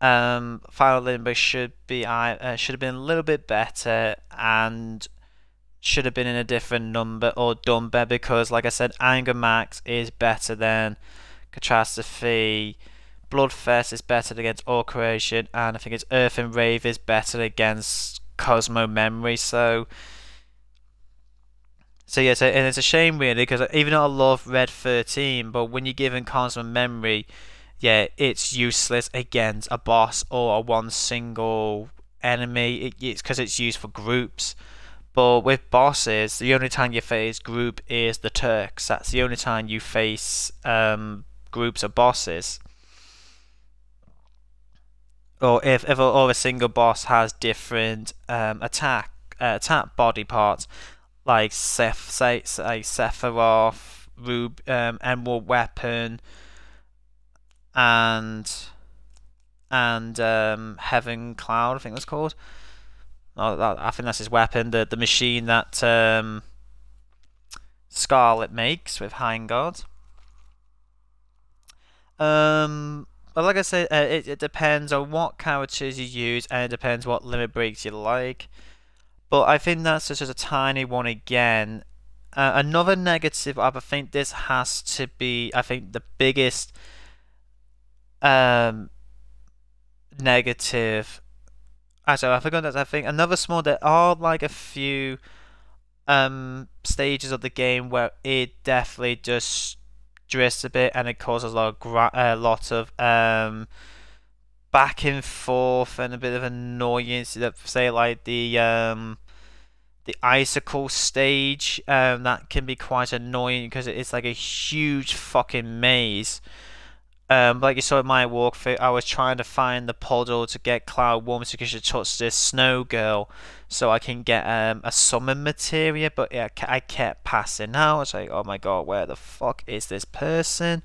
final limit breaks should have been a little bit better and should have been in a different number or done better, because like I said, Anger Max is better than Catastrophe, Bloodfest is better against All Creation, and I think it's Earth and Rave is better against Cosmo Memory. So yeah, and it's a shame really, because even though I love Red 13, but when you're given Cosmo Memory, yeah, it's useless against a boss or a one single enemy. It's because it's used for groups. But with bosses, the only time you face group is the Turks. That's the only time you face groups of bosses. Or if a single boss has different attack body parts, like Sephiroth, Emerald Weapon, and and Heaven Cloud, I think that's called. Oh, I think that's his weapon. The machine that Scarlet makes with Heimgard. But like I said, it depends on what characters you use, and it depends what limit breaks you like. But I think that's just a tiny one again. Another negative, I think this has to be, I think the biggest negative. Actually, I forgot that. I think another small. There are like a few stages of the game where it definitely just drifts a bit, and it causes a lot of back and forth and a bit of annoyance. Say like the icicle stage, that can be quite annoying because it's like a huge fucking maze. Like you saw in my walkthrough, I was trying to find the puddle to get Cloud warm so she touch this snow girl so I can get a summon materia, but yeah, I kept passing out. It's like, oh my god, where the fuck is this person?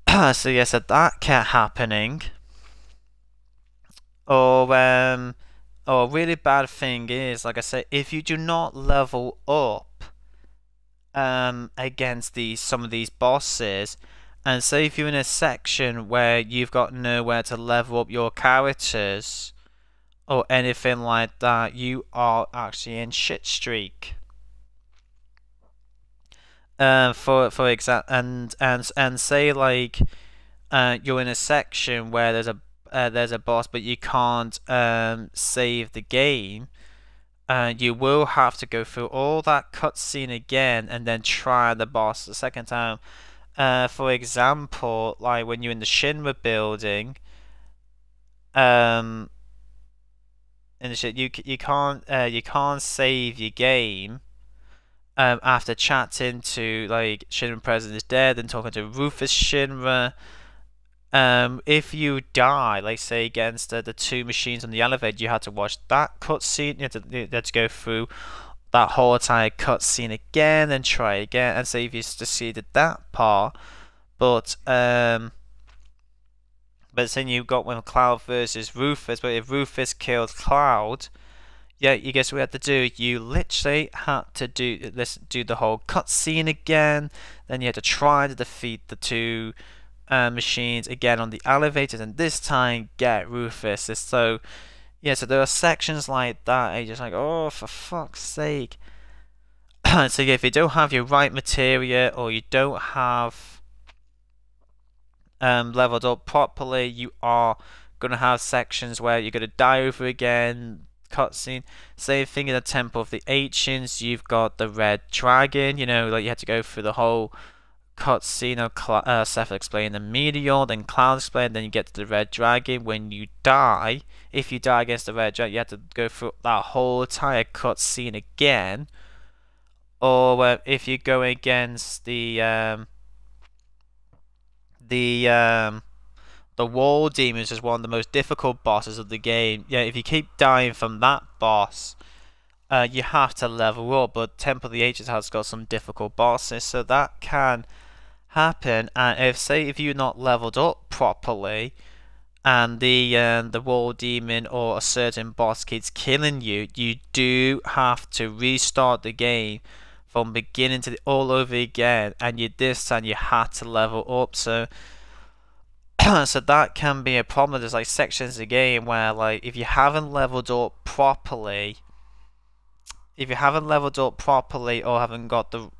So yeah, so that kept happening. Or a really bad thing is, like I said, if you do not level up against some of these bosses, and say if you're in a section where you've got nowhere to level up your characters or anything like that, you are actually in shit streak. For example, and say like you're in a section where there's a boss, but you can't save the game. You will have to go through all that cutscene again and then try the boss the second time. For example, like when you're in the Shinra building, you can't save your game after chatting to like Shinra President is dead and talking to Rufus Shinra. If you die, like say against the two machines on the elevator, you had to watch that cutscene. You had to go through that whole entire cutscene again and try again and say if you succeeded that part. But then you got when Cloud versus Rufus, but if Rufus killed Cloud, yeah, you guess what we had to do? You literally had to do the whole cutscene again. Then you had to try to defeat the two machines again on the elevators, and this time get Rufus. So yeah, so there are sections like that, and you're just like, oh, for fuck's sake. So yeah, if you don't have your right materia or you don't have leveled up properly, you are gonna have sections where you're gonna die over again. Cutscene. Same thing in the Temple of the Ancients. You've got the red dragon. You know, like you had to go through the whole cutscene of Seth explaining the meteor, then Cloud explain, then you get to the red dragon. When you die, if you die against the red dragon, you have to go through that whole entire cutscene again. Or if you go against the wall demons, is one of the most difficult bosses of the game. Yeah, if you keep dying from that boss, you have to level up. But Temple of the Ancients has got some difficult bosses, so that can happen. And if you're not leveled up properly, and the wall demon or a certain boss keeps killing you, you do have to restart the game from beginning to all over again. And this time you had to level up. So so that can be a problem. There's like sections of the game where like if you haven't leveled up properly, or haven't got the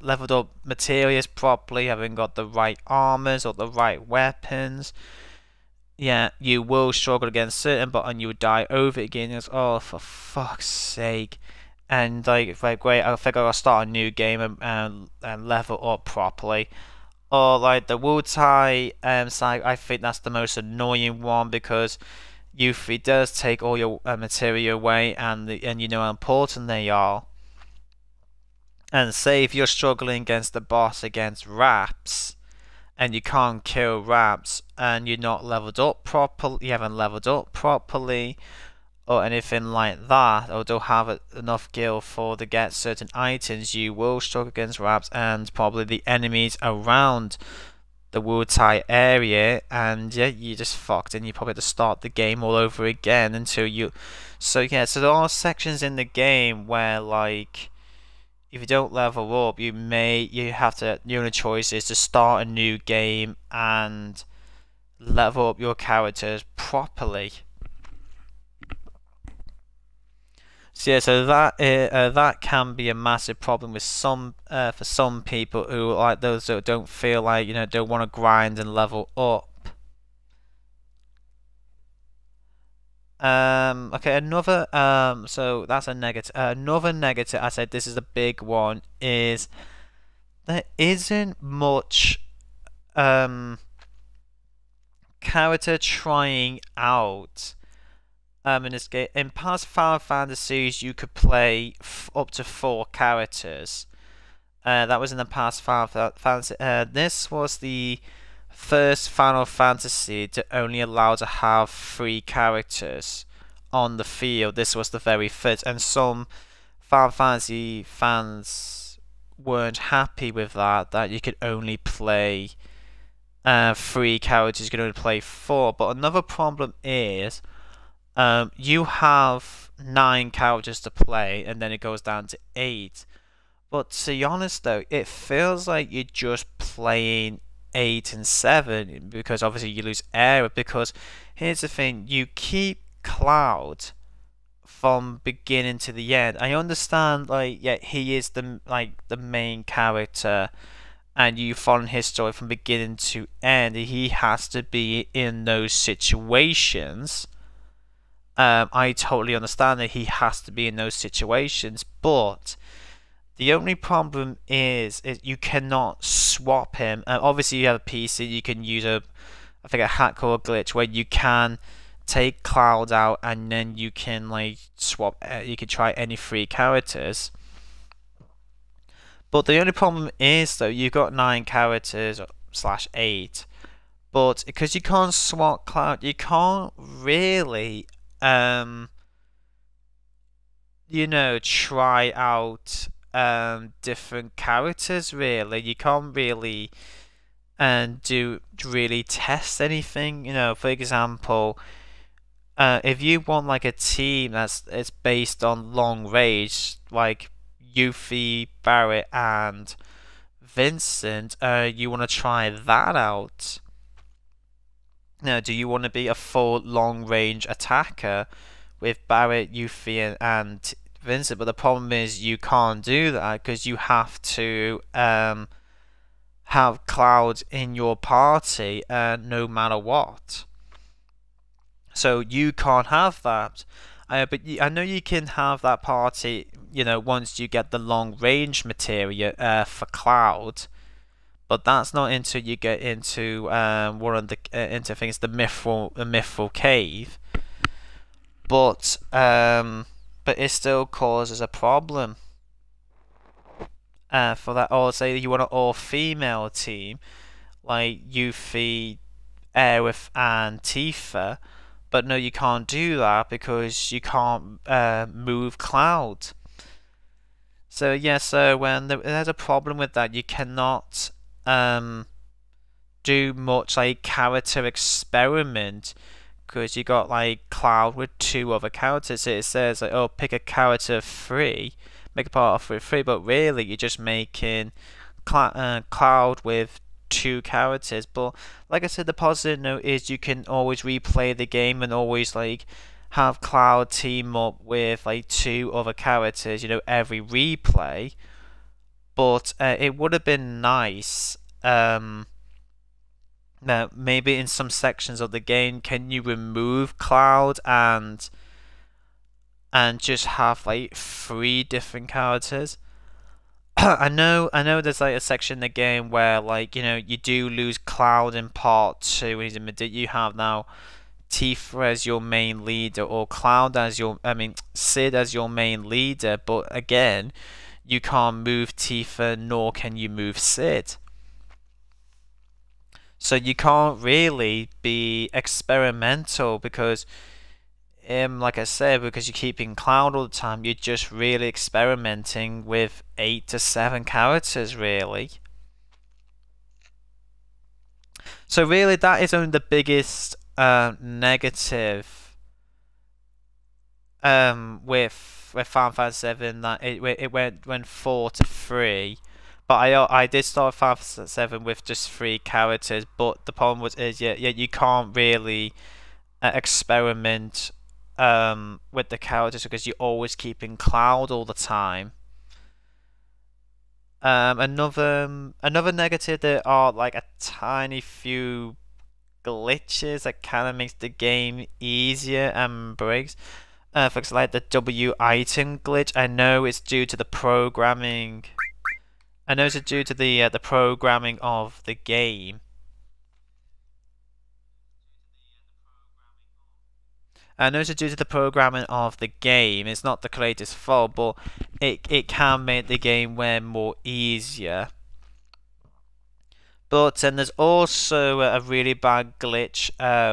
leveled up materials properly, haven't got the right armors or the right weapons, yeah, you will struggle against certain but and you would die over again. It's, oh, for fuck's sake. And like great, I think I'll start a new game and level up properly. Or like the Wutai side, I think that's the most annoying one because it does take all your material away, and you know how important they are. And say if you're struggling against the boss against Raps, and you can't kill Raps, and you're not leveled up properly, you haven't leveled up properly, or anything like that, or don't have enough gil to get certain items, you will struggle against Raps and probably the enemies around the Wutai area, and yeah, you just fucked, and you probably have to start the game all over again until you. So yeah, so there are sections in the game where like if you don't level up, you have to. The only choice is to start a new game and level up your characters properly. So yeah, so that can be a massive problem with for some people who like those that don't feel like don't want to grind and level up. Okay, another so that's a negative. Another negative, I said this is a big one, is there isn't much character trying out. In this game, in past Final Fantasies, you could play up to 4 characters. That was in the past Final Fantasy. This was the first Final Fantasy to only allow to have 3 characters on the field. This was the very first, and some Final Fantasy fans weren't happy with that. That you could only play 3 characters. You could only play 4. But another problem is. You have 9 characters to play, and then it goes down to 8. But to be honest, though, it feels like you're just playing 8 and 7 because obviously you lose Aerith. Because here's the thing: you keep Cloud from beginning to the end. I understand, like, yeah, he is the main character, and you follow his story from beginning to end. He has to be in those situations. I totally understand that he has to be in those situations, but the only problem is you cannot swap him. Obviously, you have a PC, you can use I think a hack or a glitch where you can take Cloud out and then you can like swap. You can try any 3 characters. But the only problem is though you've got 9 characters / 8, but because you can't swap Cloud, you can't really. Try out different characters. Really, you can't really really test anything. For example, if you want like a team it's based on long range, like Yuffie, Barrett, and Vincent, you want to try that out. Now, do you want to be a full long-range attacker with Barrett, Yuffie, and Vincent? But the problem is you can't do that because you have to have Cloud in your party no matter what. So you can't have that. But I know you can have that party, once you get the long-range material for Cloud. But that's not until you get into one of the into things, the Mithril Cave. But it still causes a problem for that. Or say you want an all-female team like Yuffie, Aerith, and Tifa, but no, you can't do that because you can't move Cloud. So yeah, so when there's a problem with that, you cannot do much like character experiment because you got like Cloud with 2 other characters. So it says like, oh, pick a character 3, make a part of 3, but really you're just making Cloud with 2 characters. But like I said, the positive note is you can always replay the game and always like have Cloud team up with like 2 other characters, every replay. But it would have been nice. Now, maybe in some sections of the game, can you remove Cloud and just have like 3 different characters? I know there's like a section in the game where like you do lose Cloud in part 2 when he's in Medivh. You have now Tifa as your main leader, or Cloud as Sid as your main leader, but again, you can't move Tifa nor can you move Sid. So you can't really be experimental because like I said, because you're keeping Cloud all the time, you're just really experimenting with 8 to 7 characters really. So really, that is only the biggest negative with Final Fantasy 7, that it went 4-3. But I did start Final Fantasy 7 with just 3 characters. But the problem is you can't really experiment with the characters because you're always keeping Cloud all the time. Another negative, there are like a tiny few glitches that kind of makes the game easier and breaks. For example, like the W item glitch. I know it's due to the programming. I know it's due to the programming of the game. I know it's due to the programming of the game. It's not the creator's fault, but it can make the game way more easier. But then there's also a really bad glitch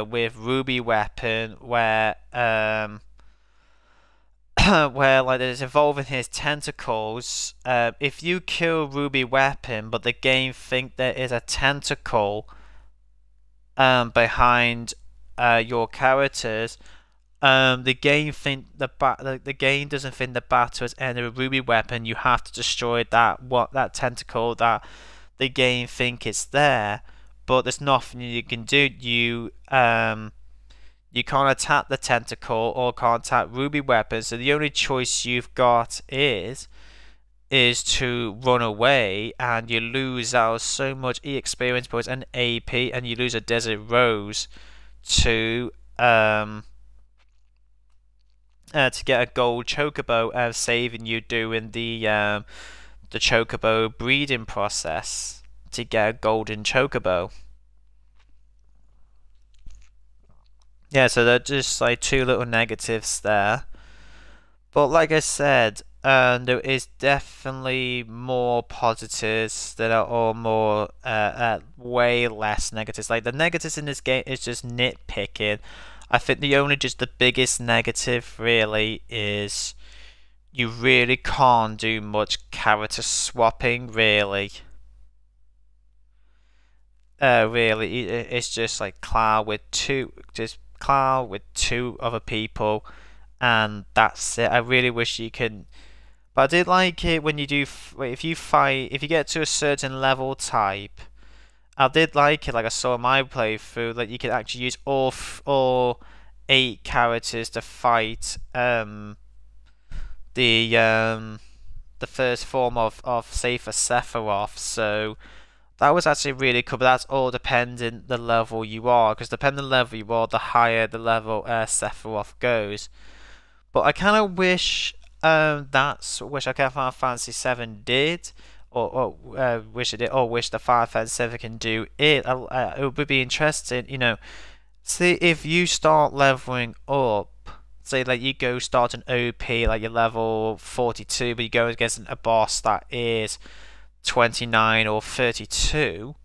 with Ruby Weapon where where like it's involving his tentacles. If you kill Ruby Weapon, but the game think there is a tentacle behind your characters, the game think the game doesn't think the battle has ended with Ruby Weapon. You have to destroy that tentacle that the game think it's there, but there's nothing you can do. You can't attack the tentacle or can't attack Ruby Weapon, so the only choice you've got is to run away, and you lose out so much experience points and AP, and you lose a Desert Rose to get a gold chocobo, saving you doing the chocobo breeding process to get a golden chocobo. Yeah, so they're just like 2 little negatives there. But like I said, there is definitely more positives that are all more way less negatives. Like the negatives in this game is just nitpicking. I think the biggest negative really is you really can't do much character swapping, really. Really, it's just like Cloud with two other people, and that's it. I really wish you can, but I did like it when you do. If you get to a certain level type, I did like it. Like I saw in my playthrough, that you can actually use all 8 characters to fight the first form of Safer Sephiroth. So that was actually really cool, but that's all dependent the level you are, because depending on the level you are, the higher the level Sephiroth goes. But I kind of wish wish I could Final Fantasy 7 did, or wish it did, or wish the Final Fantasy 7 can do it. It would be interesting, you know. See, if you start leveling up, say like you go start an OP, like you're level 42, but you go against a boss that is 29 or 32.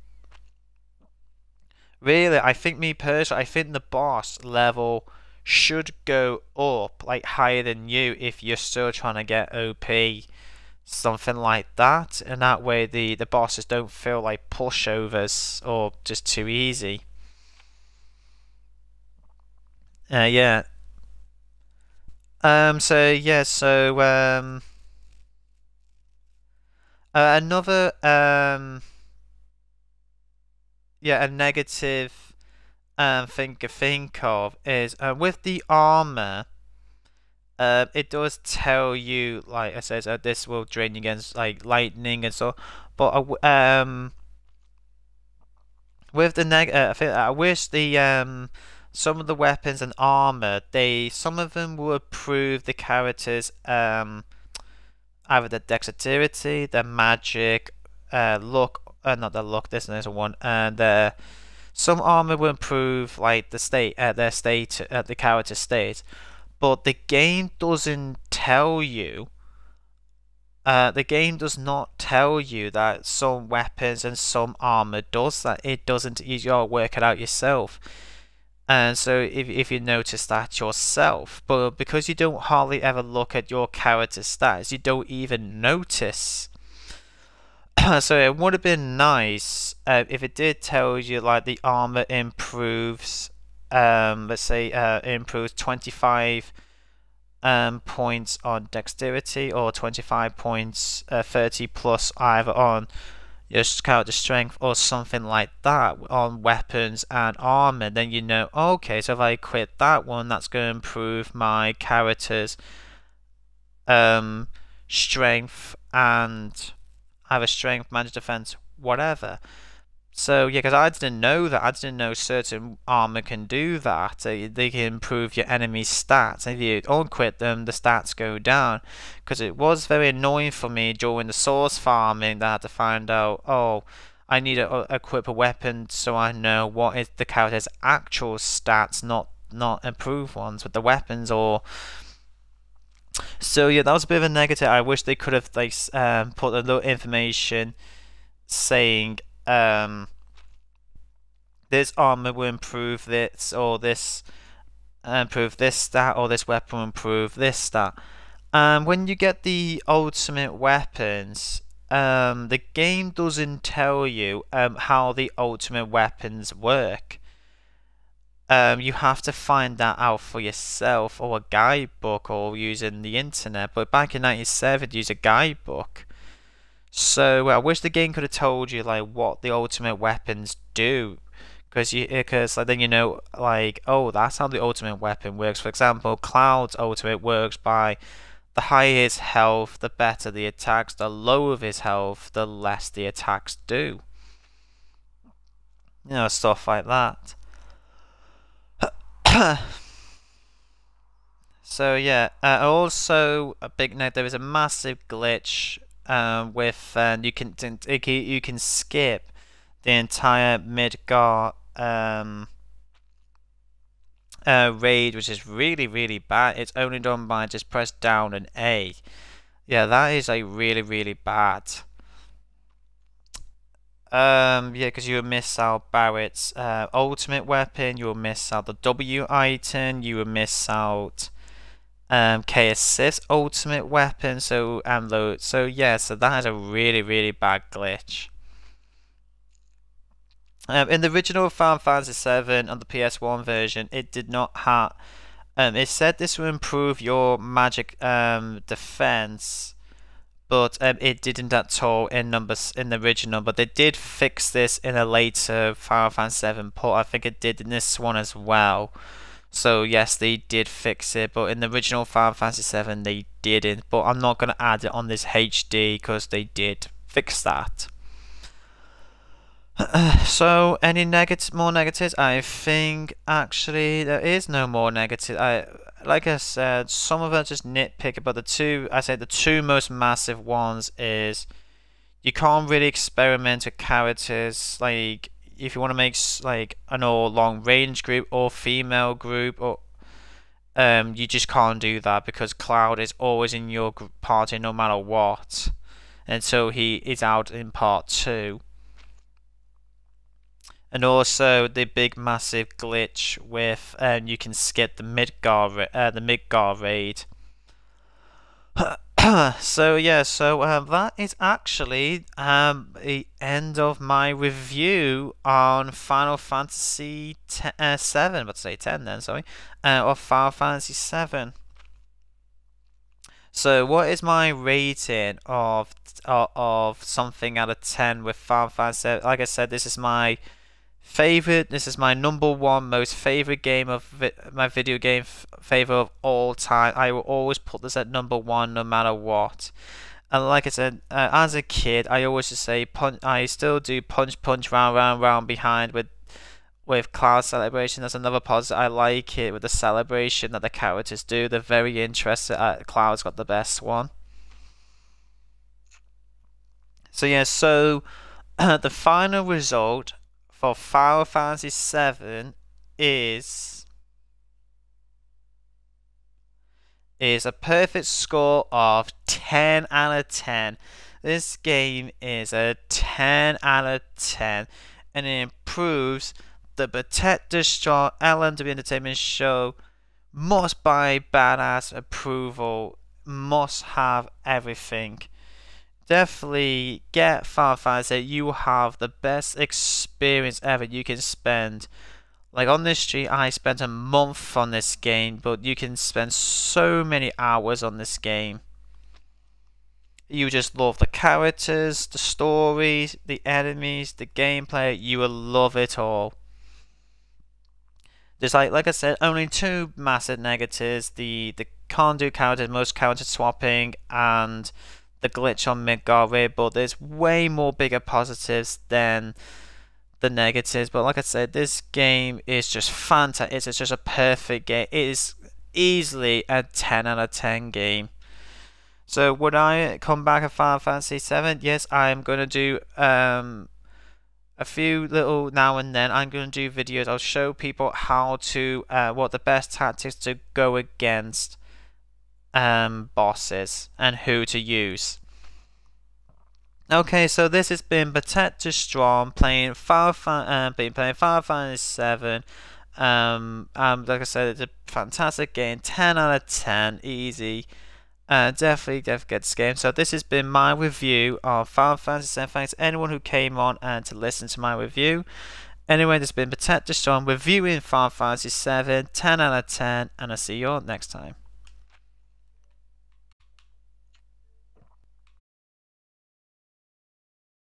Really, I think the boss level should go up, like higher than you, if you're still trying to get OP, something like that, and that way the bosses don't feel like pushovers or just too easy. Yeah. So yeah. So another yeah, a negative thing to think of is with the armor. It does tell you, like I said, this will drain you against like lightning and so. But with the I think I wish the some of the weapons and armor, some of them will improve the characters either the dexterity, the magic, luck, not the luck. This is one, and some armor will improve like the the character state, but the game doesn't tell you. The game does not tell you that some weapons and some armor does that. It doesn't. You gotta work it out yourself. And so if you notice that yourself, but because you don't hardly ever look at your character stats, you don't even notice So it would have been nice if it did tell you like the armor improves, let's say improves 25 points on dexterity or 25 points, 30 plus either on your character strength or something like that on weapons and armor. Then you know, okay, so if I quit that one, that's going to improve my character's strength and either strength, magic defense, whatever. So yeah, because I didn't know that. I didn't know certain armor can do that. They can improve your enemy's stats. If you unquit them, the stats go down. Because it was very annoying for me during the source farming that I had to find out, oh, I need to equip a weapon so I know what is the character's actual stats, not improved ones with the weapons or. So yeah, that was a bit of a negative. I wish they could have like put a little information saying this armor will improve this or this improve this stat or this weapon will improve this stat. And when you get the ultimate weapons, the game doesn't tell you how the ultimate weapons work. You have to find that out for yourself or a guidebook or using the internet. But back in 97, use a guidebook. So I wish the game could have told you like what the ultimate weapons do, because like then you know like, oh, that's how the ultimate weapon works. For example, Cloud's ultimate works by the higher his health, the better the attacks. The lower his health, the less the attacks do. You know, stuff like that. So yeah, also a big note. There is a massive glitch with you can skip the entire Midgar raid, which is really bad. It's only done by just press down and A. Yeah, that is like really bad. Yeah, because you will miss out Barrett's ultimate weapon, you will miss out the W item, you will miss out KS's ultimate weapon, so yeah, so that is a really bad glitch. In the original Final Fantasy VII on the PS1 version, it did not have. It said this will improve your magic defense, but it didn't at all in the original. But they did fix this in a later Final Fantasy VII port. I think it did in this one as well. So yes, they did fix it, but in the original Final Fantasy VII they didn't. But I'm not gonna add it on this HD because they did fix that. So any more negatives? I think actually there is no more negative. Like I said, some of them just nitpick, but the two most massive ones is you can't really experiment with characters. Like if you want to make like an all long range group or female group, or you just can't do that because Cloud is always in your party no matter what, and so he is out in part 2. And also the big massive glitch with you can skip the Midgar raid. So yeah, that is actually the end of my review on Final Fantasy 7. But say 10 then, sorry, of Final Fantasy 7. So what is my rating of something out of 10 with Final Fantasy 7? Like I said, this is my favorite. This is my #1 most favorite game of my video game favorite of all time. I will always put this at #1 no matter what. And like I said, as a kid, I always just say punch. I still do punch, round behind with Cloud Celebration. That's another positive. I like it with the celebration that the characters do. They're very interested. Cloud's got the best one. So yeah, so the final result for Final Fantasy 7 is a perfect score of 10 out of 10. This game is a 10 out of 10, and it improves the Protect Destroy LMW Entertainment Show must buy badass approval, must have everything definitely get Final Fantasy. You will have the best experience ever you can spend. Like on this street, I spent a month on this game, but you can spend so many hours on this game. You just love the characters, the stories, the enemies, the gameplay. You will love it all. There's like I said, only two massive negatives: the can't do character, most character swapping, and the glitch on Midgard. But there's way more bigger positives than the negatives. But like I said, this game is just fantastic. It's just a perfect game. It is easily a 10 out of 10 game. So would I come back at Final Fantasy VII? Yes, I'm gonna do a few little now and then. I'm gonna do videos. I'll show people how to what the best tactics to go against bosses and who to use. Okay, so this has been Batetta Strong playing Final Fantasy VII. Like I said, it's a fantastic game. 10 out of 10, easy. Definitely get this game. So this has been my review of Final Fantasy VII. Thanks to anyone who came on and to listen to my review. Anyway, this has been Batetta Strong reviewing Final Fantasy VII. 10 out of 10, and I'll see you all next time.